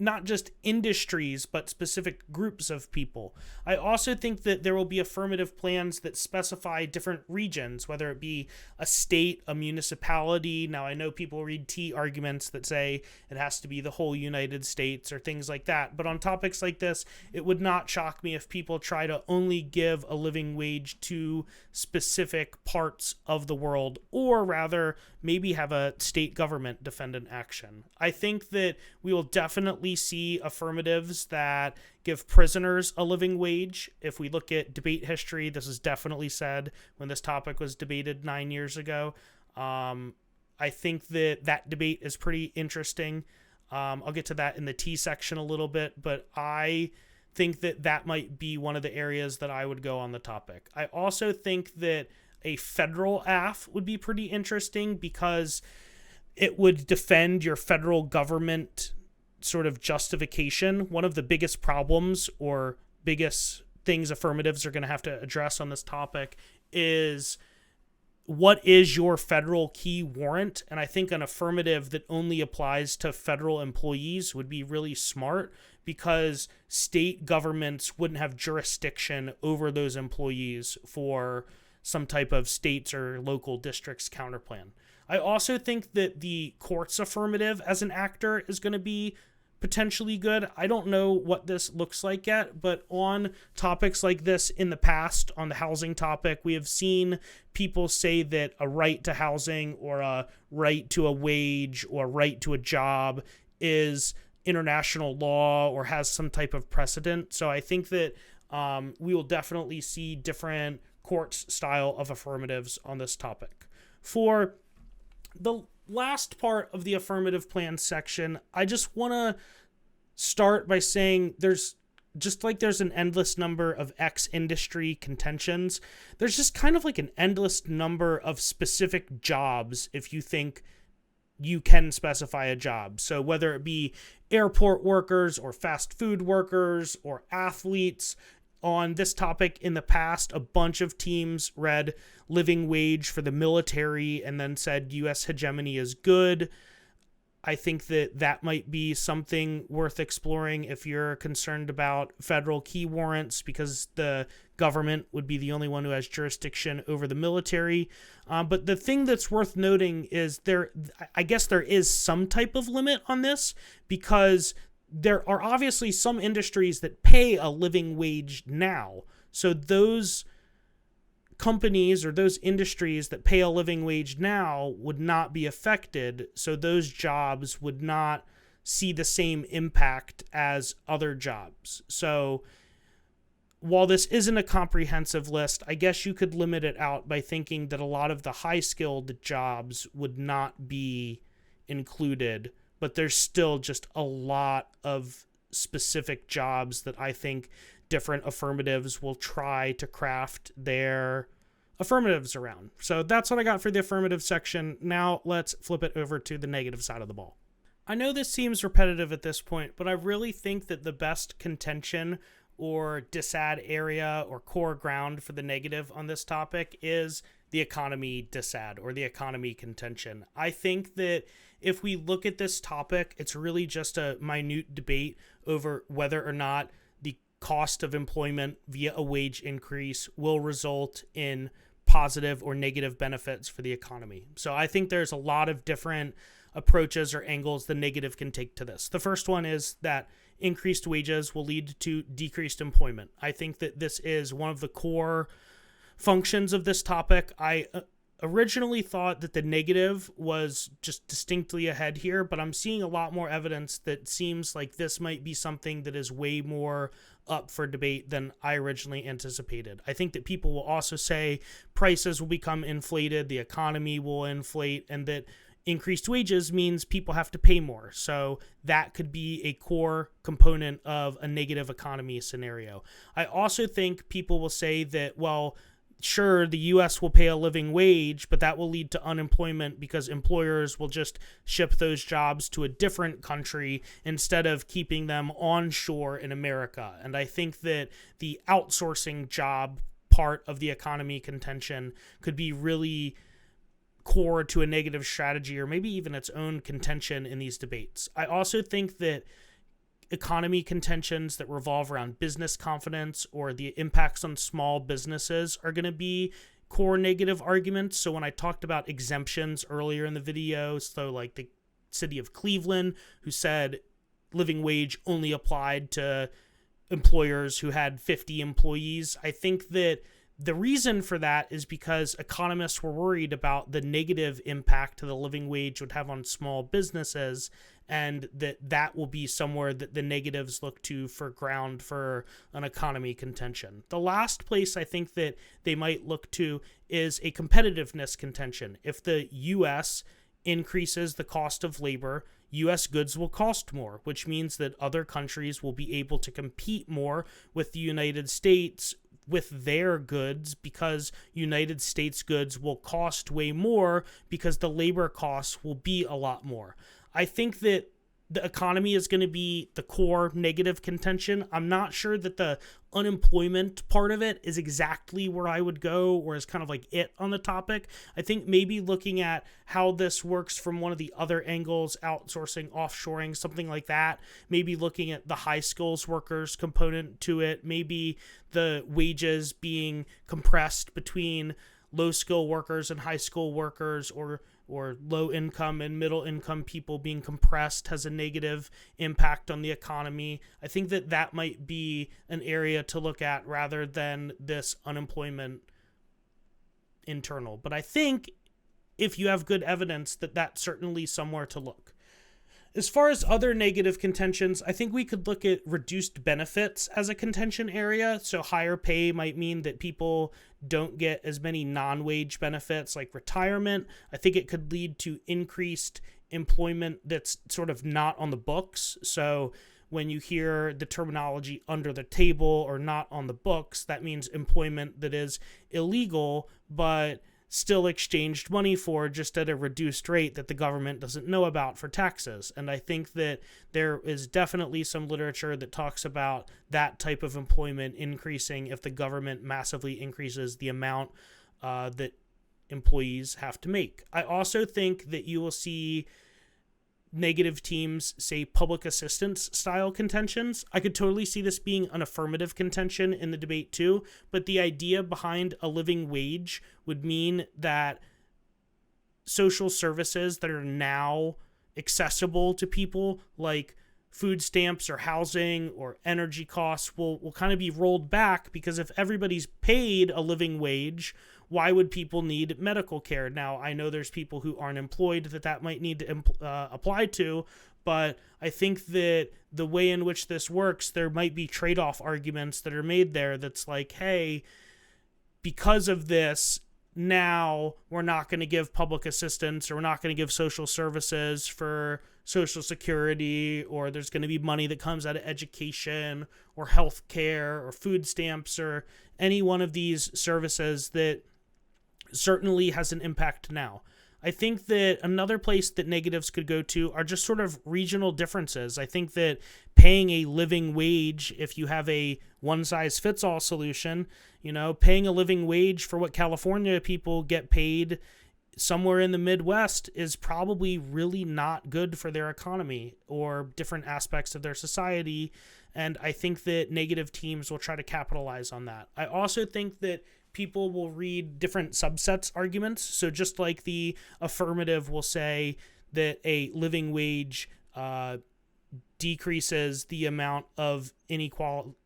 Speaker 1: not just industries, but specific groups of people. I also think that there will be affirmative plans that specify different regions, whether it be a state, a municipality. Now, I know people read T arguments that say it has to be the whole United States or things like that. But on topics like this, it would not shock me if people try to only give a living wage to specific parts of the world, or rather, maybe have a state government defend an action. I think that we will definitely see affirmatives that give prisoners a living wage. If we look at debate history, this is definitely said when this topic was debated 9 years ago. I think that debate is pretty interesting. I'll get to that in the T section a little bit, but I think that might be one of the areas that I would go on the topic. I also think that a federal AF would be pretty interesting because it would defend your federal government sort of justification. One of the biggest problems or biggest things affirmatives are going to have to address on this topic is, what is your federal key warrant? And I think an affirmative that only applies to federal employees would be really smart, because state governments wouldn't have jurisdiction over those employees for some type of states or local districts counterplan. I also think that the courts affirmative as an actor is going to be potentially good. I don't know what this looks like yet, but on topics like this in the past, on the housing topic, we have seen people say that a right to housing or a right to a wage or right to a job is international law or has some type of precedent. So I think that we will definitely see different courts style of affirmatives on this topic. For the last part of the affirmative plan section, I just want to start by saying there's an endless number of X industry contentions. There's just kind of like an endless number of specific jobs if you think you can specify a job. So whether it be airport workers or fast food workers or athletes, on this topic in the past, a bunch of teams read living wage for the military and then said U.S. hegemony is good. I think that might be something worth exploring if you're concerned about federal key warrants, because the government would be the only one who has jurisdiction over the military. But the thing that's worth noting is I guess there is some type of limit on this, because there are obviously some industries that pay a living wage now. So those companies or those industries that pay a living wage now would not be affected. So those jobs would not see the same impact as other jobs. So while this isn't a comprehensive list, I guess you could limit it out by thinking that a lot of the high-skilled jobs would not be included, but there's still just a lot of specific jobs that I think different affirmatives will try to craft their affirmatives around. So that's what I got for the affirmative section. Now let's flip it over to the negative side of the ball. I know this seems repetitive at this point, but I really think that the best contention or disad area or core ground for the negative on this topic is the economy disad or the economy contention. I think that if we look at this topic, it's really just a minute debate over whether or not the cost of employment via a wage increase will result in positive or negative benefits for the economy. So I think there's a lot of different approaches or angles the negative can take to this. The first one is that increased wages will lead to decreased employment. I think that this is one of the core functions of this topic. I originally thought that the negative was just distinctly ahead here, but I'm seeing a lot more evidence that seems like this might be something that is way more up for debate than I originally anticipated. I think that people will also say prices will become inflated, the economy will inflate, and that increased wages means people have to pay more. So that could be a core component of a negative economy scenario. I also think people will say that, well, sure, the US will pay a living wage, but that will lead to unemployment because employers will just ship those jobs to a different country instead of keeping them onshore in America. And I think that the outsourcing job part of the economy contention could be really core to a negative strategy, or maybe even its own contention in these debates. I also think that economy contentions that revolve around business confidence or the impacts on small businesses are going to be core negative arguments. So when I talked about exemptions earlier in the video, so like the city of Cleveland, who said living wage only applied to employers who had 50 employees, I think that the reason for that is because economists were worried about the negative impact the living wage would have on small businesses, and that will be somewhere that the negatives look to for ground for an economy contention. The last place I think that they might look to is a competitiveness contention. If the U.S. increases the cost of labor, U.S. goods will cost more, which means that other countries will be able to compete more with the United States with their goods, because United States goods will cost way more because the labor costs will be a lot more. I think that the economy is going to be the core negative contention. I'm not sure that the unemployment part of it is exactly where I would go, or is kind of like it on the topic. I think maybe looking at how this works from one of the other angles, outsourcing, offshoring, something like that, maybe looking at the high skills workers component to it, maybe the wages being compressed between low skill workers and high skill workers, or low income and middle income people being compressed has a negative impact on the economy. I think that that might be an area to look at rather than this unemployment internal. But I think if you have good evidence, that that's certainly somewhere to look. As far as other negative contentions, I think we could look at reduced benefits as a contention area. So higher pay might mean that people don't get as many non-wage benefits like retirement. I think it could lead to increased employment that's sort of not on the books. So when you hear the terminology under the table or not on the books, that means employment that is illegal, but still exchanged money for, just at a reduced rate that the government doesn't know about for taxes. And I think that there is definitely some literature that talks about that type of employment increasing if the government massively increases the amount that employees have to make. I also think that you will see negative teams say public assistance style contentions. I could totally see this being an affirmative contention in the debate too, but the idea behind a living wage would mean that social services that are now accessible to people, like food stamps or housing or energy costs, will kind of be rolled back, because if everybody's paid a living wage, why would people need medical care? Now, I know there's people who aren't employed that might need to apply to, but I think that the way in which this works, there might be trade-off arguments that are made there that's like, hey, because of this, now we're not going to give public assistance, or we're not going to give social services for Social Security, or there's going to be money that comes out of education or health care or food stamps or any one of these services that certainly has an impact now. I think that another place that negatives could go to are just sort of regional differences. I think that paying a living wage, if you have a one-size-fits-all solution, paying a living wage for what California people get paid somewhere in the Midwest is probably really not good for their economy or different aspects of their society. And I think that negative teams will try to capitalize on that. I also think that people will read different subsets arguments. So just like the affirmative will say that a living wage decreases the amount of inequality,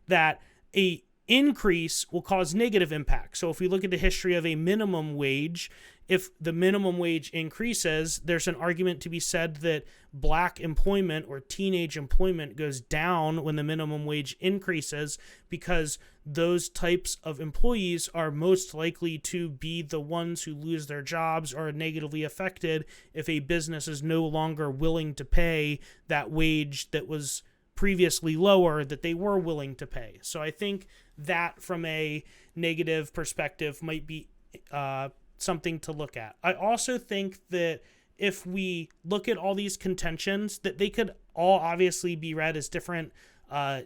Speaker 1: that a increase will cause negative impact. So if we look at the history of a minimum wage, if the minimum wage increases, there's an argument to be said that black employment or teenage employment goes down when the minimum wage increases, because those types of employees are most likely to be the ones who lose their jobs or are negatively affected if a business is no longer willing to pay that wage that was previously lower that they were willing to pay. So I think that from a negative perspective might be something to look at. I also think that if we look at all these contentions, that they could all obviously be read as different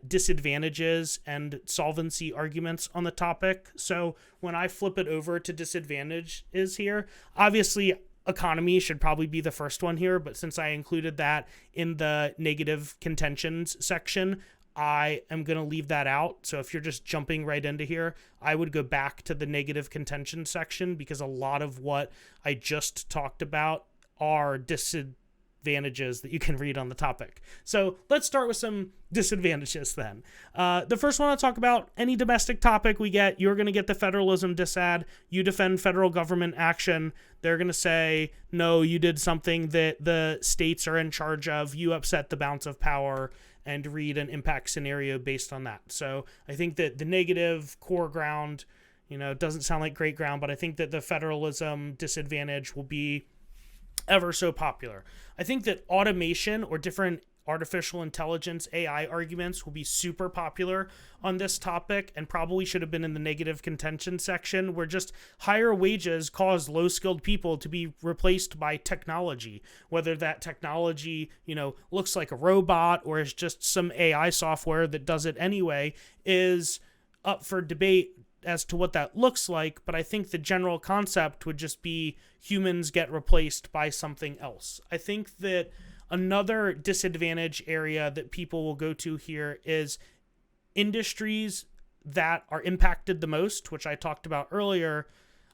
Speaker 1: disadvantages and solvency arguments on the topic. So when I flip it over to disadvantages here, obviously economy should probably be the first one here, but since I included that in the negative contentions section, I am going to leave that out. So if you're just jumping right into here, I would go back to the negative contention section, because a lot of what I just talked about are disadvantages that you can read on the topic. So let's start with some disadvantages then. The first one I'll talk about, any domestic topic we get, you're going to get the federalism disad. You defend federal government action. They're going to say, no, you did something that the states are in charge of. You upset the balance of power, and read an impact scenario based on that. So I think that the negative core ground, doesn't sound like great ground, but I think that the federalism disadvantage will be ever so popular. I think that automation or different artificial intelligence AI arguments will be super popular on this topic, and probably should have been in the negative contention section, where just higher wages cause low-skilled people to be replaced by technology. Whether that technology, looks like a robot or is just some AI software that does it anyway, is up for debate as to what that looks like, but I think the general concept would just be humans get replaced by something else. I think that another disadvantage area that people will go to here is industries that are impacted the most, which I talked about earlier.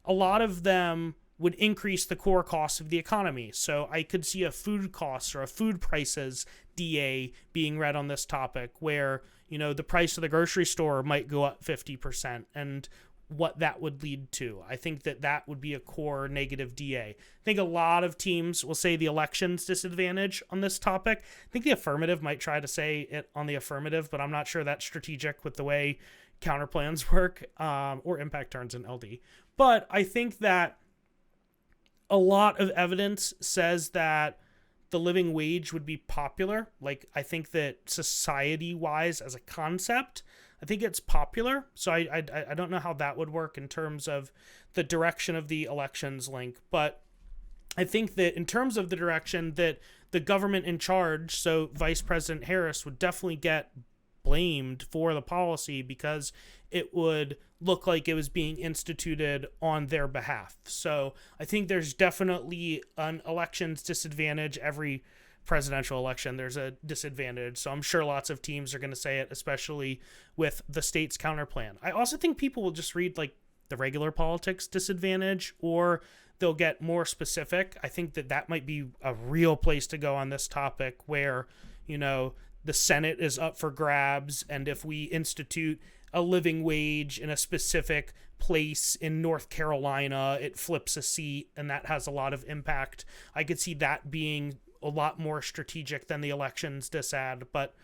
Speaker 1: A lot of them would increase the core costs of the economy. So I could see a food costs or a food prices DA being read on this topic, where, the price of the grocery store might go up 50%, and what that would lead to. I think that would be a core negative DA. I think a lot of teams will say the elections disadvantage on this topic. I think the affirmative might try to say it on the affirmative, but I'm not sure that's strategic with the way counterplans work, or impact turns in LD. But I think that a lot of evidence says that the living wage would be popular. Like, I think that society-wise as a concept, I think it's popular. So I don't know how that would work in terms of the direction of the elections link. But I think that in terms of the direction, that the government in charge, so Vice President Harris, would definitely get blamed for the policy, because it would look like it was being instituted on their behalf. So I think there's definitely an elections disadvantage. Every presidential election, there's a disadvantage. So I'm sure lots of teams are going to say it, especially with the state's counterplan. I also think people will just read like the regular politics disadvantage, or they'll get more specific. I think that might be a real place to go on this topic, where, the Senate is up for grabs, and if we institute a living wage in a specific place in North Carolina, it flips a seat, and that has a lot of impact. I could see that being a lot more strategic than the elections disad, but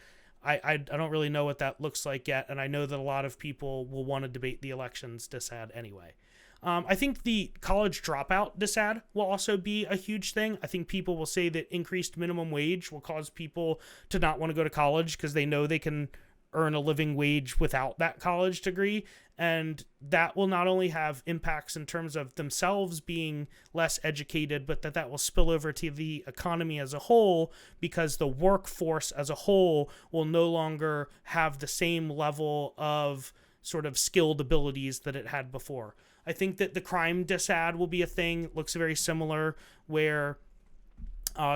Speaker 1: I don't really know what that looks like yet, and I know that a lot of people will want to debate the elections disad anyway. I think the college dropout disad will also be a huge thing. I think people will say that increased minimum wage will cause people to not want to go to college, because they know they can earn a living wage without that college degree. And that will not only have impacts in terms of themselves being less educated, but that will spill over to the economy as a whole, because the workforce as a whole will no longer have the same level of sort of skilled abilities that it had before. I think that the crime disad will be a thing. It looks very similar, where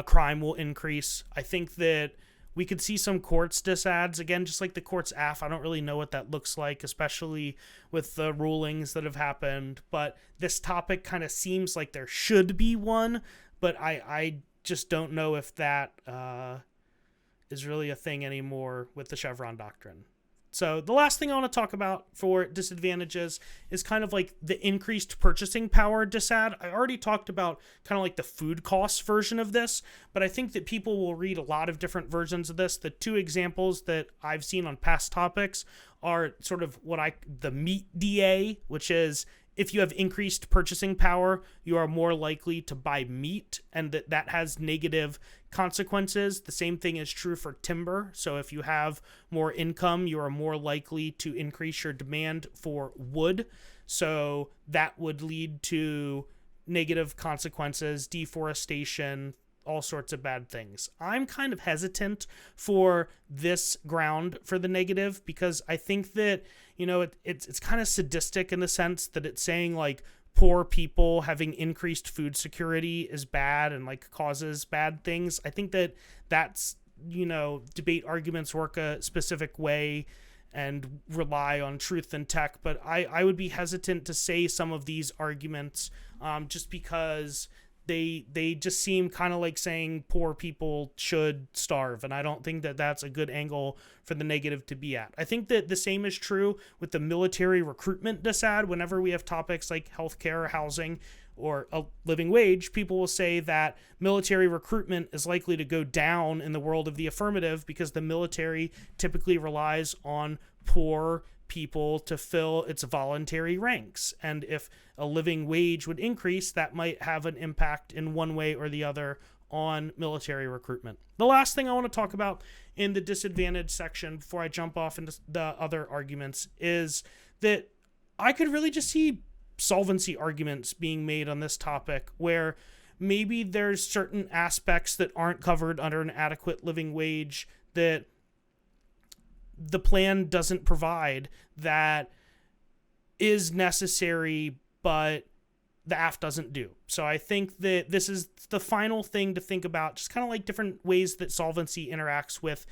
Speaker 1: crime will increase. I think that we could see some courts disads, again, just like the courts aff. I don't really know what that looks like, especially with the rulings that have happened. But this topic kind of seems like there should be one, but I just don't know if that is really a thing anymore with the Chevron doctrine. So the last thing I want to talk about for disadvantages is kind of like the increased purchasing power disad. I already talked about kind of like the food costs version of this, but I think that people will read a lot of different versions of this. The two examples that I've seen on past topics are sort of the meat DA, which is if you have increased purchasing power, you are more likely to buy meat, and that has negative consequences. The same thing is true for timber. So if you have more income, you are more likely to increase your demand for wood. So that would lead to negative consequences, deforestation, all sorts of bad things. I'm kind of hesitant for this ground for the negative, because I think that, it's kind of sadistic in the sense that it's saying like poor people having increased food security is bad and like causes bad things. I think that that's, debate arguments work a specific way and rely on truth and tech, but I would be hesitant to say some of these arguments just because they just seem kind of like saying poor people should starve, and I don't think that that's a good angle for the negative to be at. I think that the same is true with the military recruitment disad. Whenever we have topics like healthcare, housing, or a living wage, people will say that military recruitment is likely to go down in the world of the affirmative because the military typically relies on poor people to fill its voluntary ranks. And if a living wage would increase, that might have an impact in one way or the other on military recruitment. The last thing I want to talk about in the disadvantage section before I jump off into the other arguments is that I could really just see solvency arguments being made on this topic, where maybe there's certain aspects that aren't covered under an adequate living wage that the plan doesn't provide that is necessary, but the Aff doesn't do. So I think that this is the final thing to think about, just kind of like different ways that solvency interacts with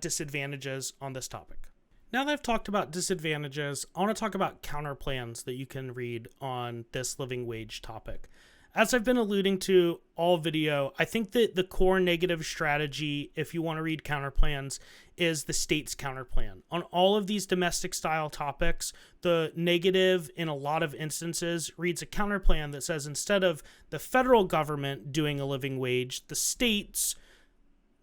Speaker 1: disadvantages on this topic. Now that I've talked about disadvantages, I want to talk about counterplans that you can read on this living wage topic. As I've been alluding to all video, I think that the core negative strategy, if you want to read counterplans, is the state's counterplan. On all of these domestic style topics, the negative in a lot of instances reads a counterplan that says instead of the federal government doing a living wage, the states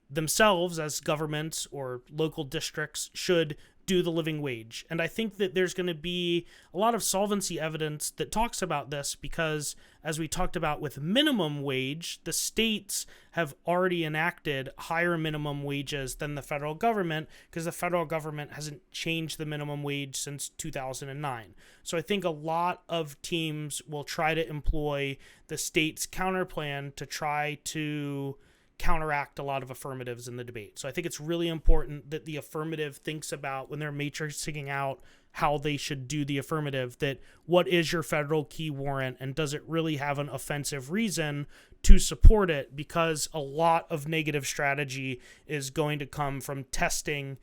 Speaker 1: themselves as governments or local districts should do the living wage. And I think that there's going to be a lot of solvency evidence that talks about this because, as we talked about with minimum wage, the states have already enacted higher minimum wages than the federal government because the federal government hasn't changed the minimum wage since 2009. So I think a lot of teams will try to employ the state's counterplan to try to counteract a lot of affirmatives in the debate. So I think it's really important that the affirmative thinks about, when they're matrixing out how they should do the affirmative, that what is your federal key warrant and does it really have an offensive reason to support it, because a lot of negative strategy is going to come from testing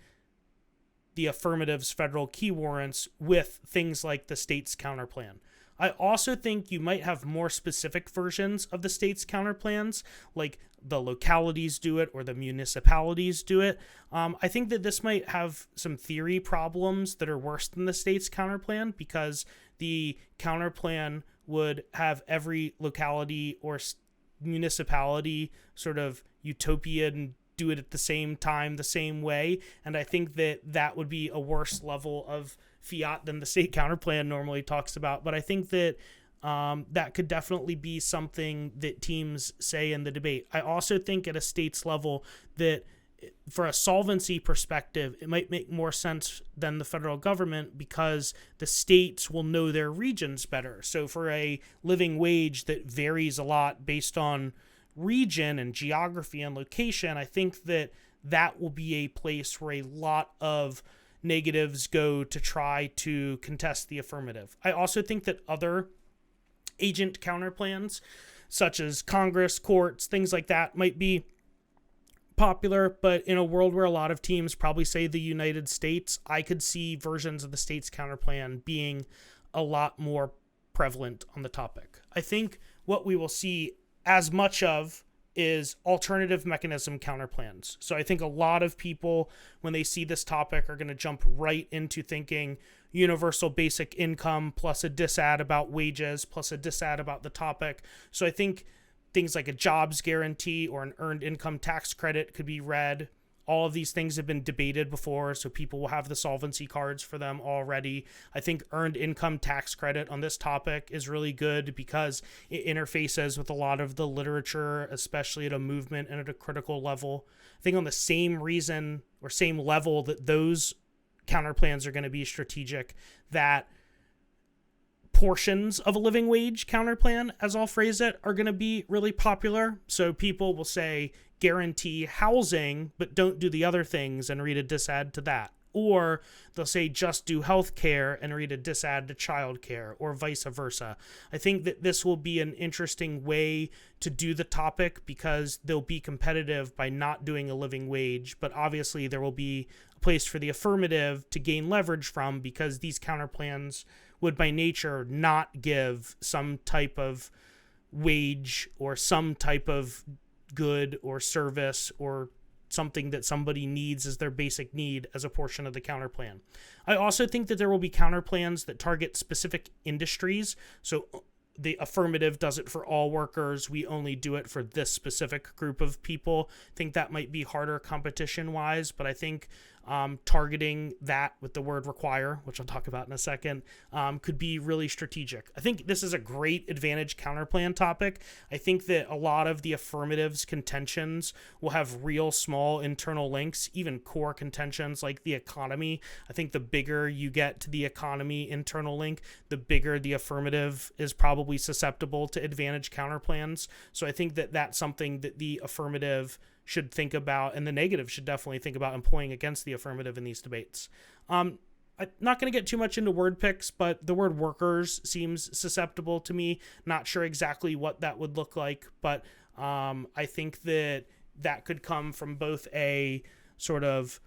Speaker 1: the affirmative's federal key warrants with things like the state's counterplan. I also think you might have more specific versions of the state's counterplans, like the localities do it or the municipalities do it. I think that this might have some theory problems that are worse than the state's counterplan, because the counterplan would have every locality or municipality sort of utopia and do it at the same time, the same way. And I think that that would be a worse level of fiat than the state counterplan normally talks about. But I think that that could definitely be something that teams say in the debate. I also think at a state's level that for a solvency perspective, it might make more sense than the federal government because the states will know their regions better. So for a living wage that varies a lot based on region and geography and location, I think that that will be a place where a lot of negatives go to try to contest the affirmative. I also think that other agent counterplans, such as Congress, courts, things like that, might be popular, but in a world where a lot of teams probably say the United States, I could see versions of the state's counterplan being a lot more prevalent on the topic. I think what we will see as much of is alternative mechanism counterplans. So I think a lot of people, when they see this topic, are going to jump right into thinking universal basic income plus a disad about wages plus a disad about the topic. So I think things like a jobs guarantee or an earned income tax credit could be read. all of these things have been debated before, so people will have the solvency cards for them already. I think earned income tax credit on this topic is really good because it interfaces with a lot of the literature, especially at a movement and at a critical level. I think on the same reason or same level that those counterplans are going to be strategic, that portions of a living wage counterplan, as I'll phrase it, are going to be really popular. So people will say guarantee housing, but don't do the other things and read a disad to that. Or they'll say just do healthcare and read a disad to childcare, or vice versa. I think that this will be an interesting way to do the topic because they'll be competitive by not doing a living wage, but obviously there will be a place for the affirmative to gain leverage from because these counterplans would by nature not give some type of wage or some type of good or service or something that somebody needs as their basic need as a portion of the counterplan. I also think that there will be counterplans that target specific industries. So the affirmative does it for all workers. We only do it for this specific group of people. I think that might be harder competition-wise, but I think targeting that with the word require, which I'll talk about in a second, could be really strategic. I think this is a great advantage counterplan topic. I think that a lot of the affirmatives contentions will have real small internal links, even core contentions like the economy. I think the bigger you get to the economy internal link, the bigger the affirmative is probably susceptible to advantage counterplans. So I think that that's something that the affirmative should think about, and the negative should definitely think about employing against the affirmative in these debates. I'm not going to get too much into word picks, but the word workers seems susceptible to me. Not sure exactly what that would look like, but I think that that could come from both a sort of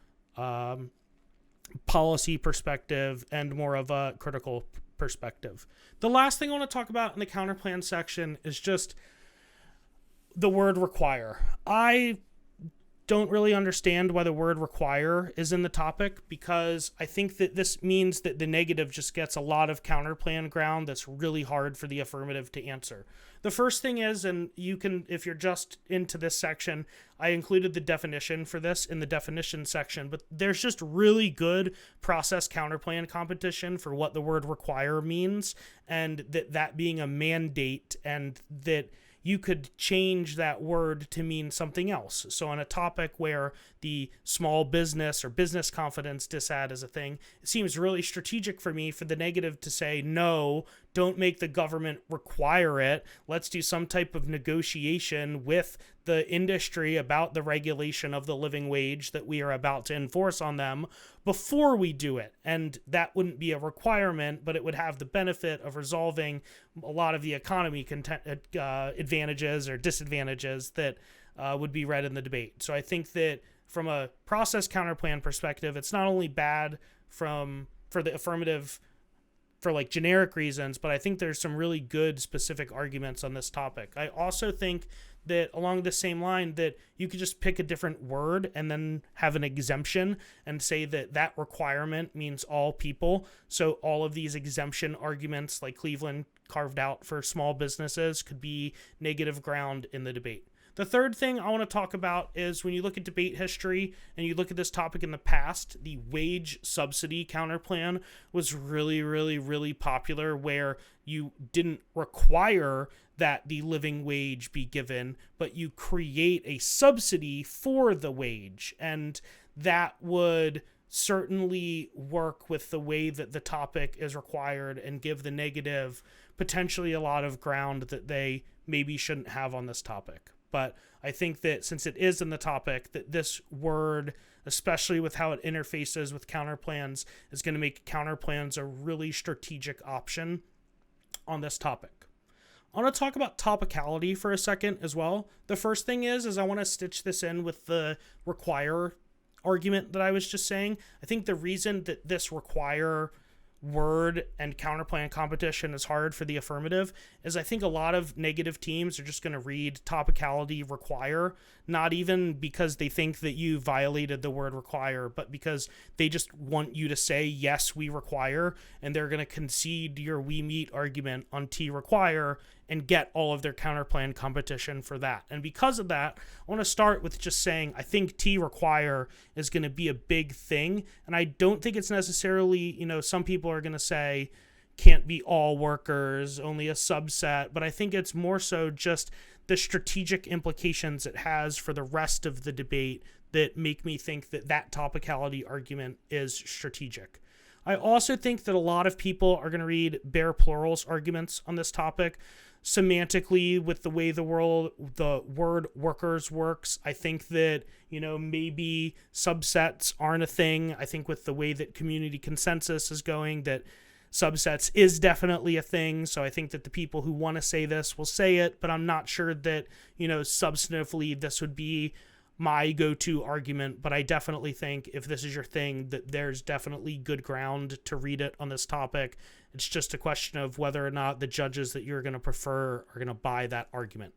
Speaker 1: policy perspective and more of a critical perspective. The last thing I want to talk about in the counterplan section is just the word require. I don't really understand why the word require is in the topic, because I think that this means that the negative just gets a lot of counterplan ground that's really hard for the affirmative to answer. The first thing is, and you can, if you're just into this section, I included the definition for this in the definition section, but there's just really good process counterplan competition for what the word require means, and that being a mandate, and that you could change that word to mean something else. So on a topic where the small business or business confidence disad is a thing, it seems really strategic for me for the negative to say, no, don't make the government require it. Let's do some type of negotiation with the industry about the regulation of the living wage that we are about to enforce on them before we do it. And that wouldn't be a requirement, but it would have the benefit of resolving a lot of the economy advantages or disadvantages that would be read in the debate. So I think that from a process counterplan perspective, it's not only bad for the affirmative for like generic reasons, but I think there's some really good specific arguments on this topic. I also think that along the same line that you could just pick a different word and then have an exemption and say that that requirement means all people. So all of these exemption arguments like Cleveland carved out for small businesses could be negative ground in the debate. The third thing I want to talk about is when you look at debate history and you look at this topic in the past, the wage subsidy counterplan was really, really, really popular, where you didn't require that the living wage be given, but you create a subsidy for the wage. And that would certainly work with the way that the topic is required and give the negative potentially a lot of ground that they maybe shouldn't have on this topic. But I think that since it is in the topic, that this word, especially with how it interfaces with counterplans, is going to make counterplans a really strategic option on this topic. I want to talk about topicality for a second as well. The first thing is I want to stitch this in with the require argument that I was just saying. I think the reason that this require word and counterplan competition is hard for the affirmative is I think a lot of negative teams are just going to read topicality require, not even because they think that you violated the word require, but because they just want you to say, yes, we require, and they're going to concede your we meet argument on T require and get all of their counterplan competition for that. And because of that, I want to start with just saying I think T require is going to be a big thing. And I don't think it's necessarily, some people are going to say can't be all workers, only a subset. But I think it's more so just the strategic implications it has for the rest of the debate that make me think that topicality argument is strategic. I also think that a lot of people are going to read bare plurals arguments on this topic. Semantically, with the way the word workers works, I think that, maybe subsets aren't a thing. I think with the way that community consensus is going, that subsets is definitely a thing. So I think that the people who want to say this will say it, but I'm not sure that, substantively this would be my go-to argument. But I definitely think if this is your thing, that there's definitely good ground to read it on this topic. It's just a question of whether or not the judges that you're going to prefer are going to buy that argument.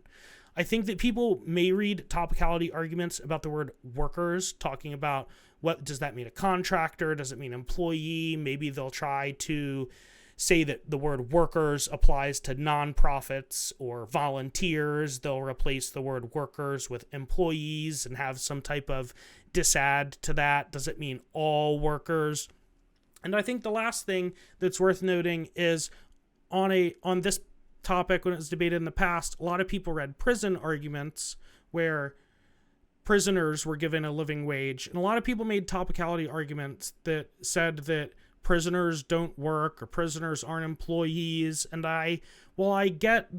Speaker 1: I think that people may read topicality arguments about the word workers, talking about what does that mean, a contractor? Does it mean employee? Maybe they'll try to say that the word workers applies to nonprofits or volunteers. They'll replace the word workers with employees and have some type of disadd to that. Does it mean all workers? And I think the last thing that's worth noting is on this topic, when it was debated in the past, a lot of people read prison arguments where prisoners were given a living wage. And a lot of people made topicality arguments that said that prisoners don't work or prisoners aren't employees. And I get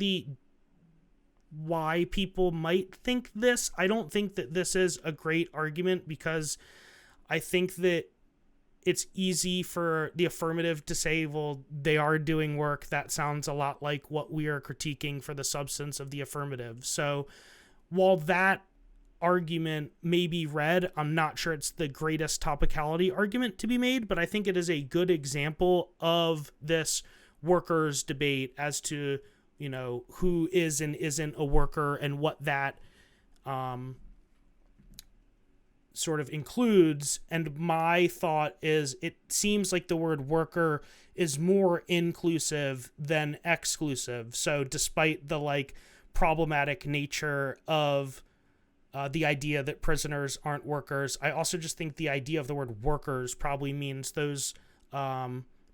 Speaker 1: why people might think this. I don't think that this is a great argument, because I think that it's easy for the affirmative to say, well, they are doing work. That sounds a lot like what we are critiquing for the substance of the affirmative. So while that argument may be read, I'm not sure it's the greatest topicality argument to be made, but I think it is a good example of this workers debate as to, who is and isn't a worker and what that sort of includes. And my thought is it seems like the word worker is more inclusive than exclusive. So despite the problematic nature of the idea that prisoners aren't workers, I also just think the idea of the word workers probably means those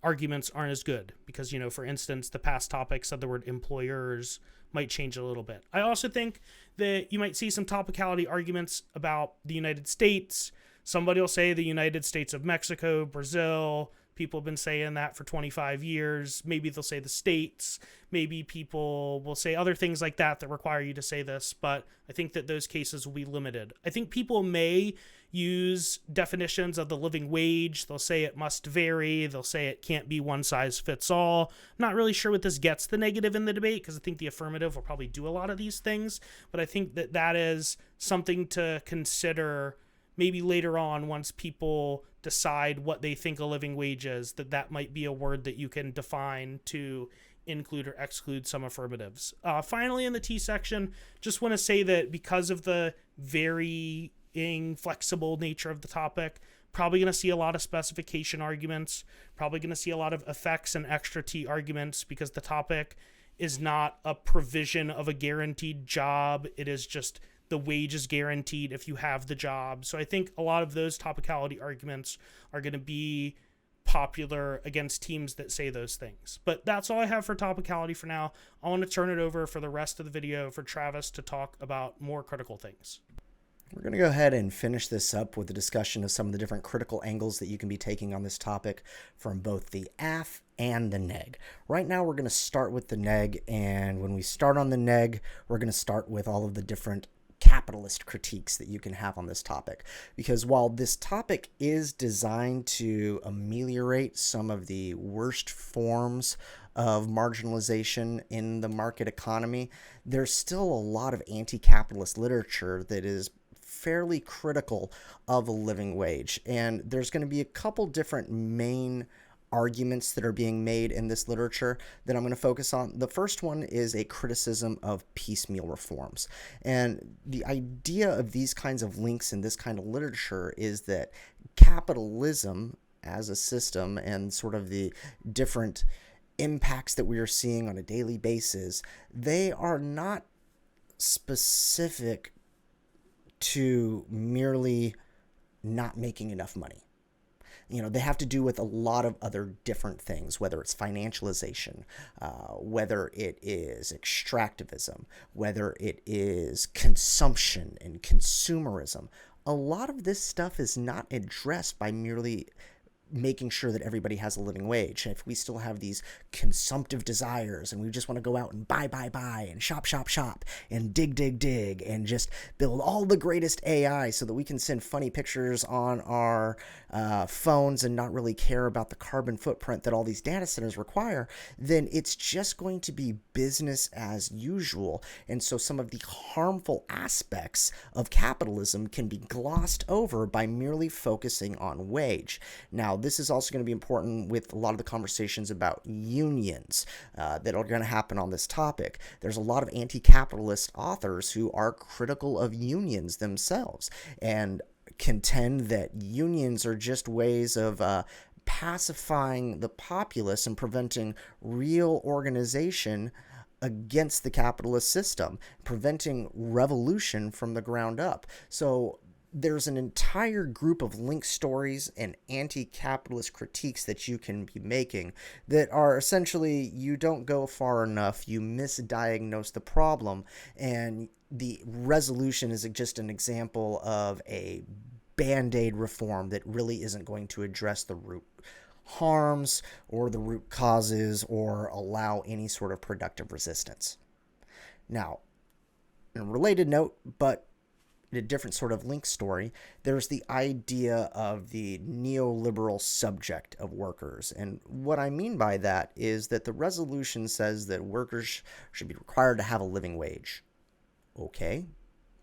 Speaker 1: arguments aren't as good, because, for instance, the past topic said the word employers might change a little bit. I also think that you might see some topicality arguments about the United States. Somebody will say the United States of Mexico, Brazil. People have been saying that for 25 years. Maybe they'll say the states. Maybe people will say other things like that require you to say this, but I think that those cases will be limited. I think people may use definitions of the living wage. They'll say it must vary. They'll say it can't be one size fits all. I'm not really sure what this gets the negative in the debate, because I think the affirmative will probably do a lot of these things, but I think that is something to consider maybe later on, once people decide what they think a living wage is, that might be a word that you can define to include or exclude some affirmatives. Finally, in the T section, just want to say that because of the varying flexible nature of the topic, probably going to see a lot of specification arguments, probably going to see a lot of effects and extra T arguments, because the topic is not a provision of a guaranteed job. It is just the wage is guaranteed if you have the job. So I think a lot of those topicality arguments are going to be popular against teams that say those things. But that's all I have for topicality for now. I want to turn it over for the rest of the video for Travis to talk about more critical things.
Speaker 2: We're going to go ahead and finish this up with a discussion of some of the different critical angles that you can be taking on this topic from both the aff and the neg. Right now, we're going to start with the neg, and when we start on the neg, we're going to start with all of the different capitalist critiques that you can have on this topic. Because while this topic is designed to ameliorate some of the worst forms of marginalization in the market economy, there's still a lot of anti-capitalist literature that is fairly critical of a living wage. And there's going to be a couple different main arguments that are being made in this literature that I'm going to focus on. The first one is a criticism of piecemeal reforms. And the idea of these kinds of links in this kind of literature is that capitalism as a system and sort of the different impacts that we are seeing on a daily basis, they are not specific to merely not making enough money. They have to do with a lot of other different things, whether it's financialization, whether it is extractivism, whether it is consumption and consumerism. A lot of this stuff is not addressed by merely making sure that everybody has a living wage. If we still have these consumptive desires and we just want to go out and buy and shop and dig and just build all the greatest AI so that we can send funny pictures on our phones and not really care about the carbon footprint that all these data centers require, then it's just going to be business as usual. And so some of the harmful aspects of capitalism can be glossed over by merely focusing on wage. Now, this is also going to be important with a lot of the conversations about unions that are going to happen on this topic. There's a lot of anti-capitalist authors who are critical of unions themselves and contend that unions are just ways of pacifying the populace and preventing real organization against the capitalist system, preventing revolution from the ground up. So there's an entire group of link stories and anti-capitalist critiques that you can be making that are essentially, you don't go far enough, you misdiagnose the problem, and the resolution is just an example of a band-aid reform that really isn't going to address the root harms or the root causes or allow any sort of productive resistance. Now, in a related note, but a different sort of link story, there's the idea of the neoliberal subject of workers. And what I mean by that is that the resolution says that workers should be required to have a living wage. Okay,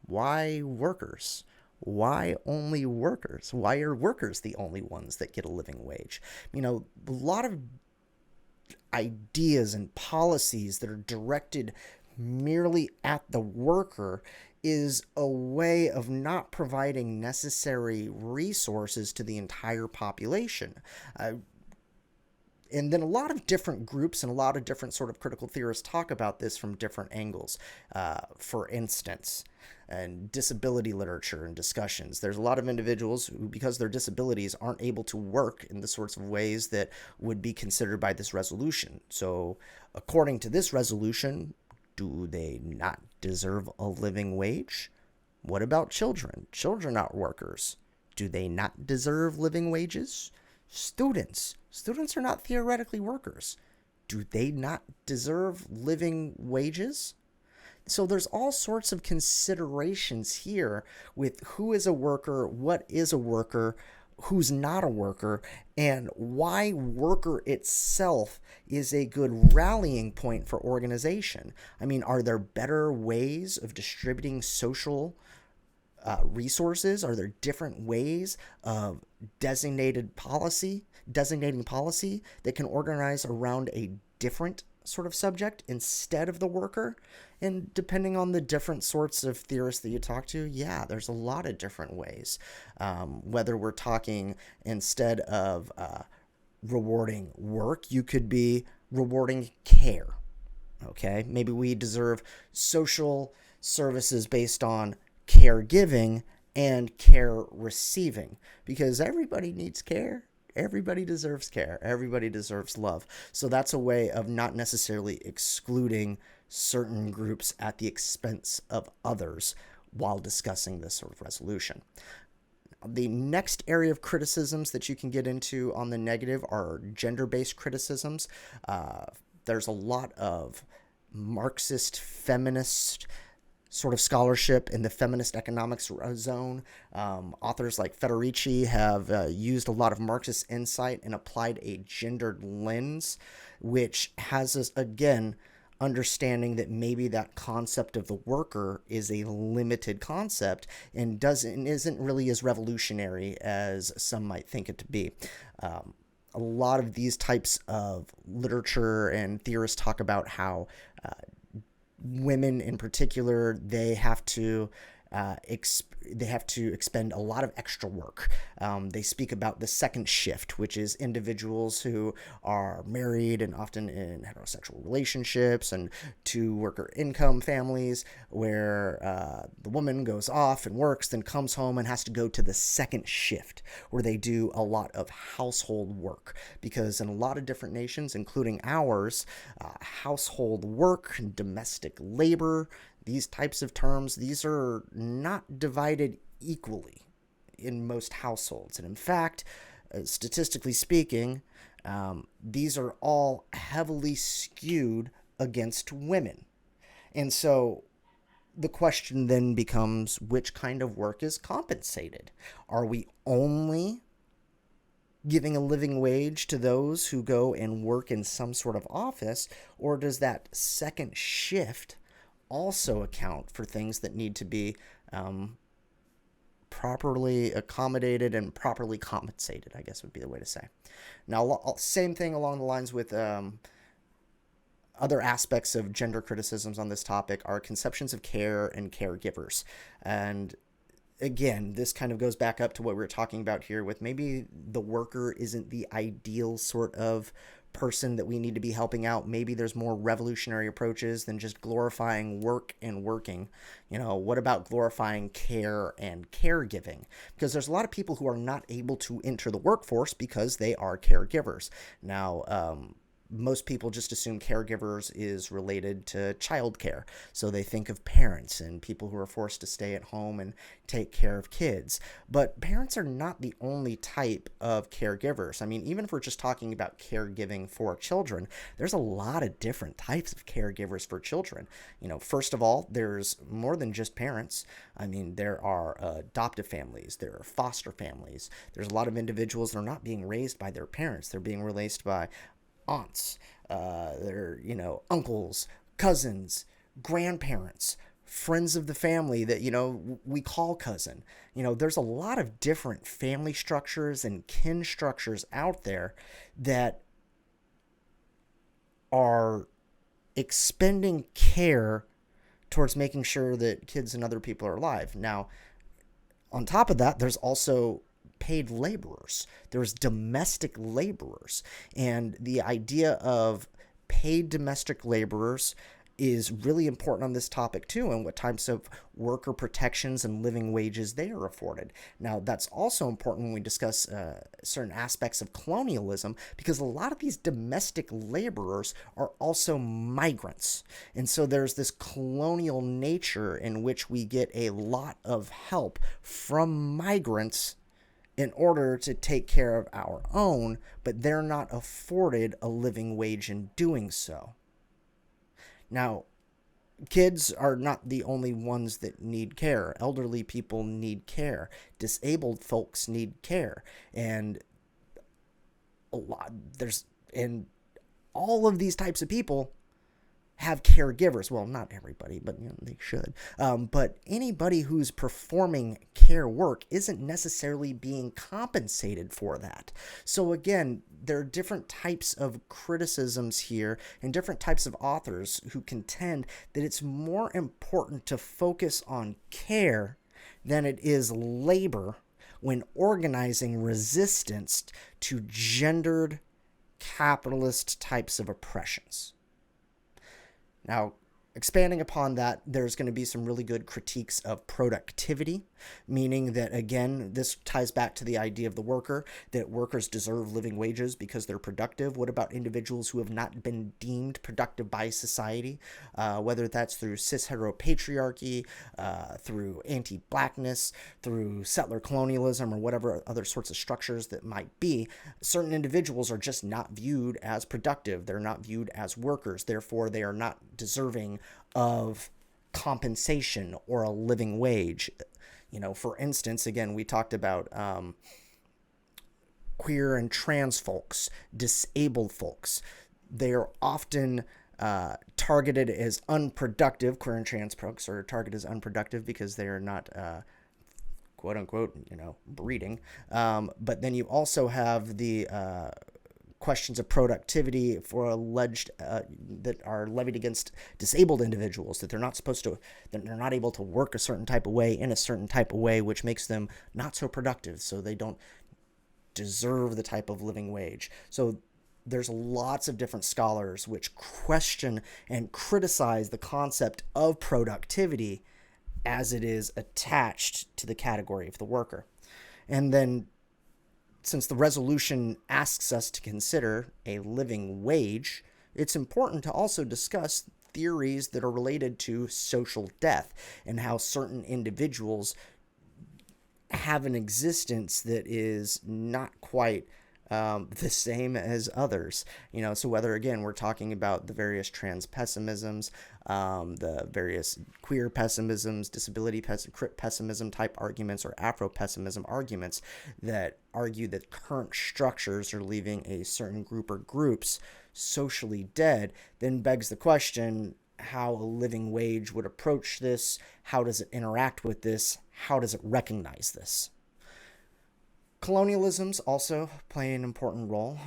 Speaker 2: why workers? Why only workers? Why are workers the only ones that get a living wage? A lot of ideas and policies that are directed merely at the worker is a way of not providing necessary resources to the entire population. And then a lot of different groups and a lot of different sort of critical theorists talk about this from different angles. For instance, in disability literature and discussions, there's a lot of individuals who, because their disabilities, aren't able to work in the sorts of ways that would be considered by this resolution. So according to this resolution, do they not deserve a living wage? What about children? Children aren't workers. Do they not deserve living wages? Students are not theoretically workers. Do they not deserve living wages? So there's all sorts of considerations here with who is a worker, what is a worker, who's not a worker, and why worker itself is a good rallying point for organization. I mean, are there better ways of distributing social resources? Are there different ways of designating policy that can organize around a different sort of subject instead of the worker? And depending on the different sorts of theorists that you talk to, yeah, there's a lot of different ways. Whether we're talking, instead of rewarding work, you could be rewarding care. Okay, maybe we deserve social services based on caregiving and care receiving, because everybody needs care. Everybody deserves care. Everybody deserves love. So that's a way of not necessarily excluding certain groups at the expense of others while discussing this sort of resolution. The next area of criticisms that you can get into on the negative are gender-based criticisms. There's a lot of Marxist, feminist sort of scholarship in the feminist economics zone. Authors like Federici have used a lot of Marxist insight and applied a gendered lens, which has us, again, understanding that maybe that concept of the worker is a limited concept and isn't really as revolutionary as some might think it to be. A lot of these types of literature and theorists talk about how women in particular, they have to they have to expend a lot of extra work. They speak about the second shift, which is individuals who are married and often in heterosexual relationships and two worker income families where the woman goes off and works, then comes home and has to go to the second shift where they do a lot of household work. Because in a lot of different nations, including ours, household work, domestic labor, these types of terms, these are not divided equally in most households. And in fact, statistically speaking, these are all heavily skewed against women. And so the question then becomes, which kind of work is compensated? Are we only giving a living wage to those who go and work in some sort of office, or does that second shift also account for things that need to be properly accommodated and properly compensated, I guess would be the way to say. Now, same thing along the lines with other aspects of gender criticisms on this topic are conceptions of care and caregivers. And again, this kind of goes back up to what we were talking about here with maybe the worker isn't the ideal sort of person that we need to be helping out. Maybe there's more revolutionary approaches than just glorifying work and working. What about glorifying care and caregiving? Because there's a lot of people who are not able to enter the workforce because they are caregivers. Now, most people just assume caregivers is related to childcare. So they think of parents and people who are forced to stay at home and take care of kids. But parents are not the only type of caregivers. I mean, even if we're just talking about caregiving for children, there's a lot of different types of caregivers for children. First of all, there's more than just parents. I mean, there are adoptive families, there are foster families. There's a lot of individuals that are not being raised by their parents. They're being raised by aunts, their uncles, cousins, grandparents, friends of the family that we call cousin. There's a lot of different family structures and kin structures out there that are expending care towards making sure that kids and other people are alive. Now, on top of that, there's also paid laborers. There's domestic laborers. And the idea of paid domestic laborers is really important on this topic too, and what types of worker protections and living wages they are afforded. Now, that's also important when we discuss certain aspects of colonialism, because a lot of these domestic laborers are also migrants. And so there's this colonial nature in which we get a lot of help from migrants in order to take care of our own, but they're not afforded a living wage in doing so. Now, kids are not the only ones that need care. Elderly people need care. Disabled folks need care. And all of these types of people have caregivers. Well, not everybody, but they should. But anybody who's performing care work isn't necessarily being compensated for that. So again, there are different types of criticisms here and different types of authors who contend that it's more important to focus on care than it is labor when organizing resistance to gendered capitalist types of oppressions. Now, expanding upon that, there's going to be some really good critiques of productivity, meaning that, again, this ties back to the idea of the worker, that workers deserve living wages because they're productive. What about individuals who have not been deemed productive by society, whether that's through cis-heteropatriarchy, through anti-blackness, through settler colonialism, or whatever other sorts of structures that might be? Certain individuals are just not viewed as productive. They're not viewed as workers. Therefore, they are not deserving of compensation or a living wage. For instance, again, we talked about queer and trans folks, disabled folks. They are often targeted as unproductive. Queer and trans folks are targeted as unproductive because they are not quote unquote, breeding. But then you also have the questions of productivity for alleged that are levied against disabled individuals, that they're not able to work a certain type of way in a certain type of way, which makes them not so productive, so they don't deserve the type of living wage. So there's lots of different scholars which question and criticize the concept of productivity as it is attached to the category of the worker. And then, since the resolution asks us to consider a living wage, it's important to also discuss theories that are related to social death and how certain individuals have an existence that is not quite the same as others. So whether, again, we're talking about the various trans pessimisms, the various queer pessimisms, disability pessimism type arguments, or Afro-pessimism arguments that argue that current structures are leaving a certain group or groups socially dead, then begs the question how a living wage would approach this. How does it interact with this? How does it recognize this? Colonialisms also play an important role.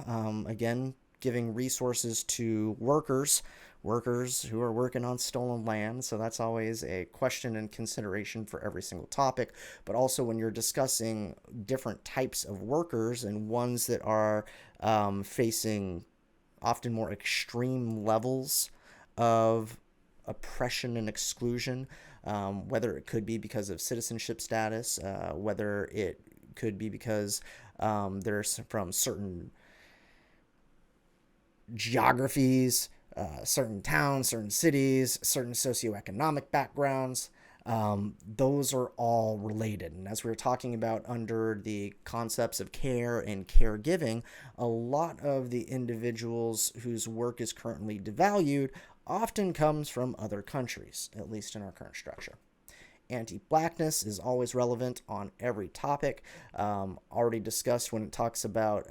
Speaker 2: Again, giving resources to workers who are working on stolen land. So that's always a question and consideration for every single topic. But also when you're discussing different types of workers and ones that are facing often more extreme levels of oppression and exclusion, whether it could be because of citizenship status, whether it could be because they're from certain geographies, certain towns, certain cities, certain socioeconomic backgrounds. Those are all related. And as we were talking about under the concepts of care and caregiving, a lot of the individuals whose work is currently devalued often comes from other countries, at least in our current structure. Anti-blackness is always relevant on every topic, already discussed when it talks about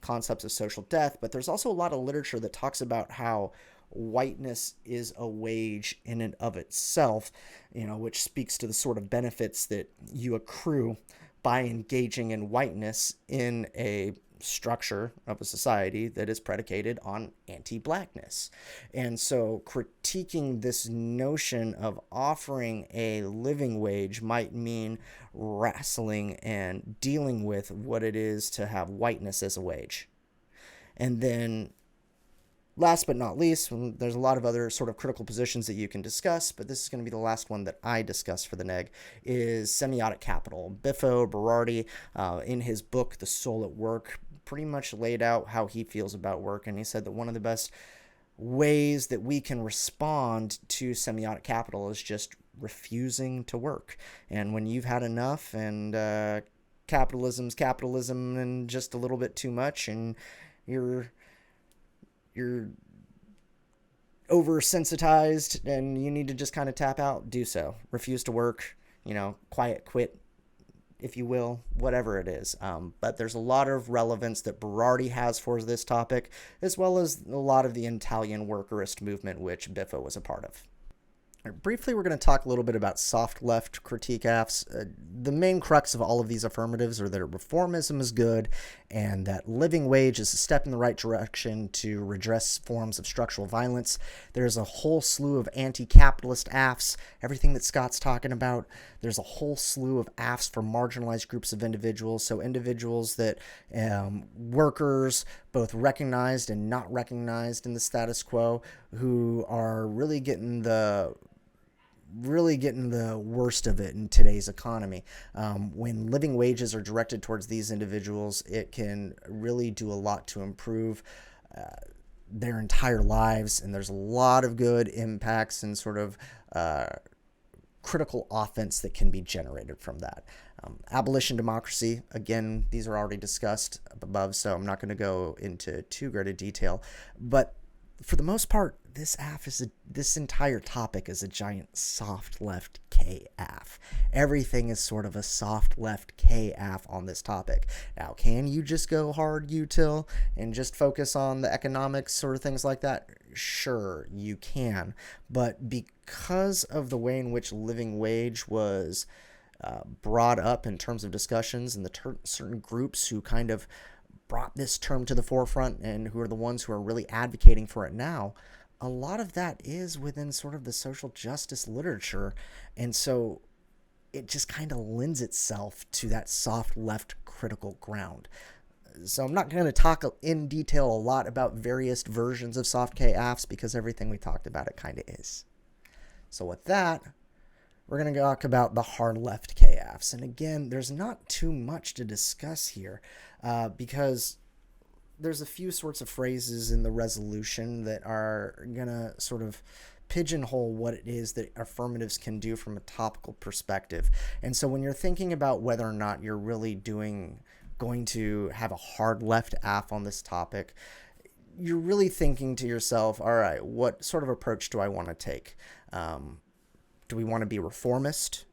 Speaker 2: concepts of social death, but there's also a lot of literature that talks about how whiteness is a wage in and of itself, which speaks to the sort of benefits that you accrue by engaging in whiteness in a structure of a society that is predicated on anti-blackness. And so critiquing this notion of offering a living wage might mean wrestling and dealing with what it is to have whiteness as a wage. And then last but not least, there's a lot of other sort of critical positions that you can discuss, but this is going to be the last one that I discuss for the neg, is semiotic capital. Biffo Berardi, in his book, The Soul at Work, pretty much laid out how he feels about work, and he said that one of the best ways that we can respond to semiotic capital is just refusing to work. And when you've had enough and capitalism and just a little bit too much, and you're oversensitized and you need to just kind of tap out, do so. Refuse to work, quiet quit, if you will, whatever it is. But there's a lot of relevance that Berardi has for this topic, as well as a lot of the Italian workerist movement, which Biffo was a part of. Briefly, we're going to talk a little bit about soft left critique Affs. The main crux of all of these affirmatives are that reformism is good and that living wage is a step in the right direction to redress forms of structural violence. There's a whole slew of anti-capitalist Affs, everything that Scott's talking about. There's a whole slew of Affs for marginalized groups of individuals, so individuals that workers, both recognized and not recognized in the status quo, who are really getting the worst of it in today's economy. When living wages are directed towards these individuals, it can really do a lot to improve their entire lives, and there's a lot of good impacts and sort of critical offense that can be generated from that. Abolition democracy, again, these are already discussed above, so I'm not going to go into too great a detail, but for the most part, this entire topic is a giant soft left K-AF. Everything is sort of a soft left K-AF on this topic. Now, can you just go hard util and just focus on the economics or things like that? Sure, you can. But because of the way in which living wage was brought up in terms of discussions and the certain groups who kind of brought this term to the forefront and who are the ones who are really advocating for it now, a lot of that is within sort of the social justice literature. And so it just kind of lends itself to that soft left critical ground. So I'm not going to talk in detail a lot about various versions of soft K affs because everything we talked about it kind of is. So with that, we're going to talk about the hard left K affs. And again, there's not too much to discuss here because there's a few sorts of phrases in the resolution that are going to sort of pigeonhole what it is that affirmatives can do from a topical perspective. And so when you're thinking about whether or not you're really going to have a hard left aff on this topic, you're really thinking to yourself, all right, what sort of approach do I want to take? Do we want to be reformist?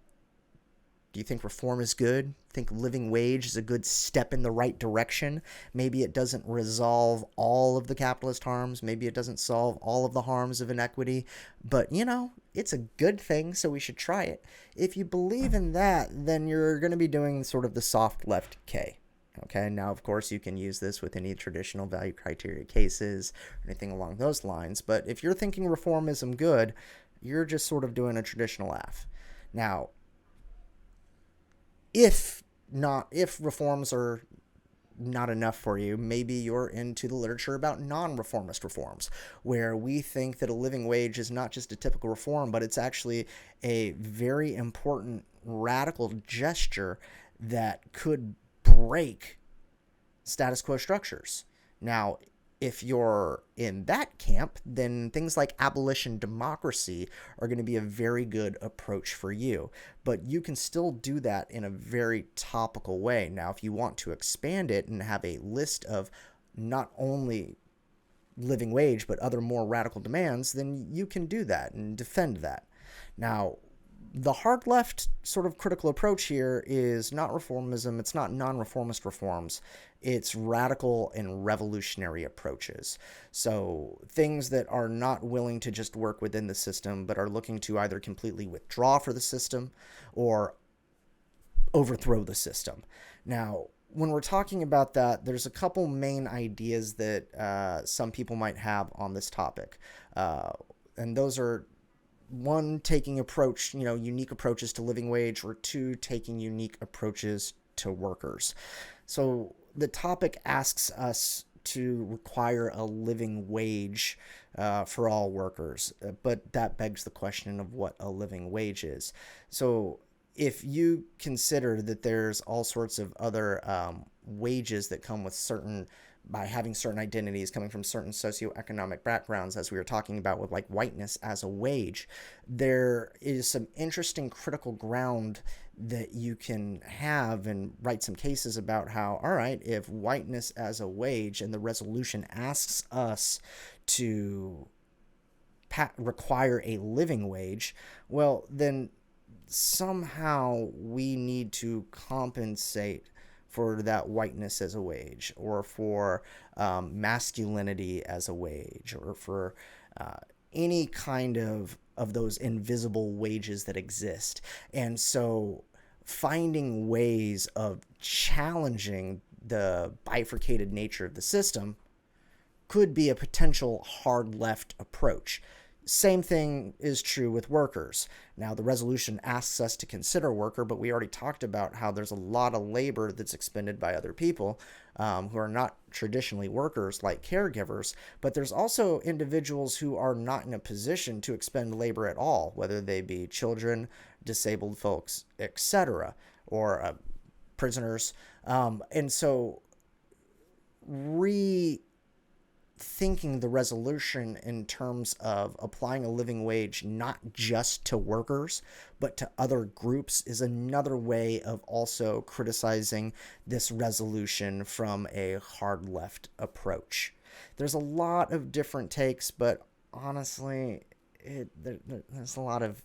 Speaker 2: Do you think reform is good? Think living wage is a good step in the right direction? Maybe it doesn't resolve all of the capitalist harms. Maybe it doesn't solve all of the harms of inequity. But, it's a good thing, so we should try it. If you believe in that, then you're going to be doing sort of the soft left K. Okay, now, of course, you can use this with any traditional value criteria cases or anything along those lines. But if you're thinking reformism good, you're just sort of doing a traditional aff. Now, if reforms are not enough for you, maybe you're into the literature about non-reformist reforms, where we think that a living wage is not just a typical reform, but it's actually a very important radical gesture that could break status quo structures. Now, if you're in that camp, then things like abolition democracy are going to be a very good approach for you. But you can still do that in a very topical way. Now, if you want to expand it and have a list of not only living wage, but other more radical demands, then you can do that and defend that. Now, the hard left sort of critical approach here is not reformism, it's not non-reformist reforms, it's radical and revolutionary approaches. So things that are not willing to just work within the system, but are looking to either completely withdraw for the system or overthrow the system. Now, when we're talking about that, there's a couple main ideas that some people might have on this topic. And those are, one, taking unique approaches to living wage, or two, taking unique approaches to workers. So the topic asks us to require a living wage for all workers, but that begs the question of what a living wage is. So if you consider that there's all sorts of other wages that come with by having certain identities coming from certain socioeconomic backgrounds, as we were talking about with like whiteness as a wage, there is some interesting critical ground that you can have and write some cases about how, all right, if whiteness as a wage and the resolution asks us to require a living wage, well, then somehow we need to compensate for that whiteness as a wage, or for masculinity as a wage, or for any kind of those invisible wages that exist. And so finding ways of challenging the bifurcated nature of the system could be a potential hard left approach. Same thing is true with workers. Now, the resolution asks us to consider worker, but we already talked about how there's a lot of labor that's expended by other people who are not traditionally workers, like caregivers, but there's also individuals who are not in a position to expend labor at all, whether they be children, disabled folks, etc., or prisoners. And so thinking the resolution in terms of applying a living wage not just to workers but to other groups is another way of also criticizing this resolution from a hard left approach. There's a lot of different takes, but honestly there's a lot of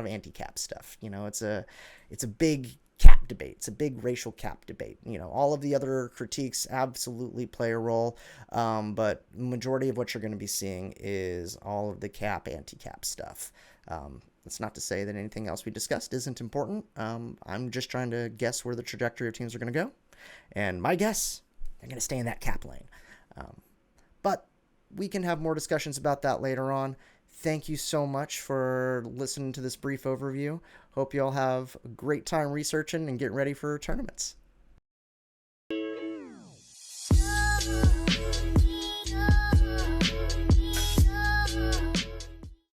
Speaker 2: anti-cap stuff. It's a big cap debate. It's a big racial cap debate. All of the other critiques absolutely play a role, but majority of what you're going to be seeing is all of the anti-cap stuff. That's not to say that anything else we discussed isn't important. I'm just trying to guess where the trajectory of teams are going to go. And my guess They're going to stay in that cap lane. But we can have more discussions about that later on. Thank you so much for listening to this brief overview. Hope you all have a great time researching and getting ready for tournaments.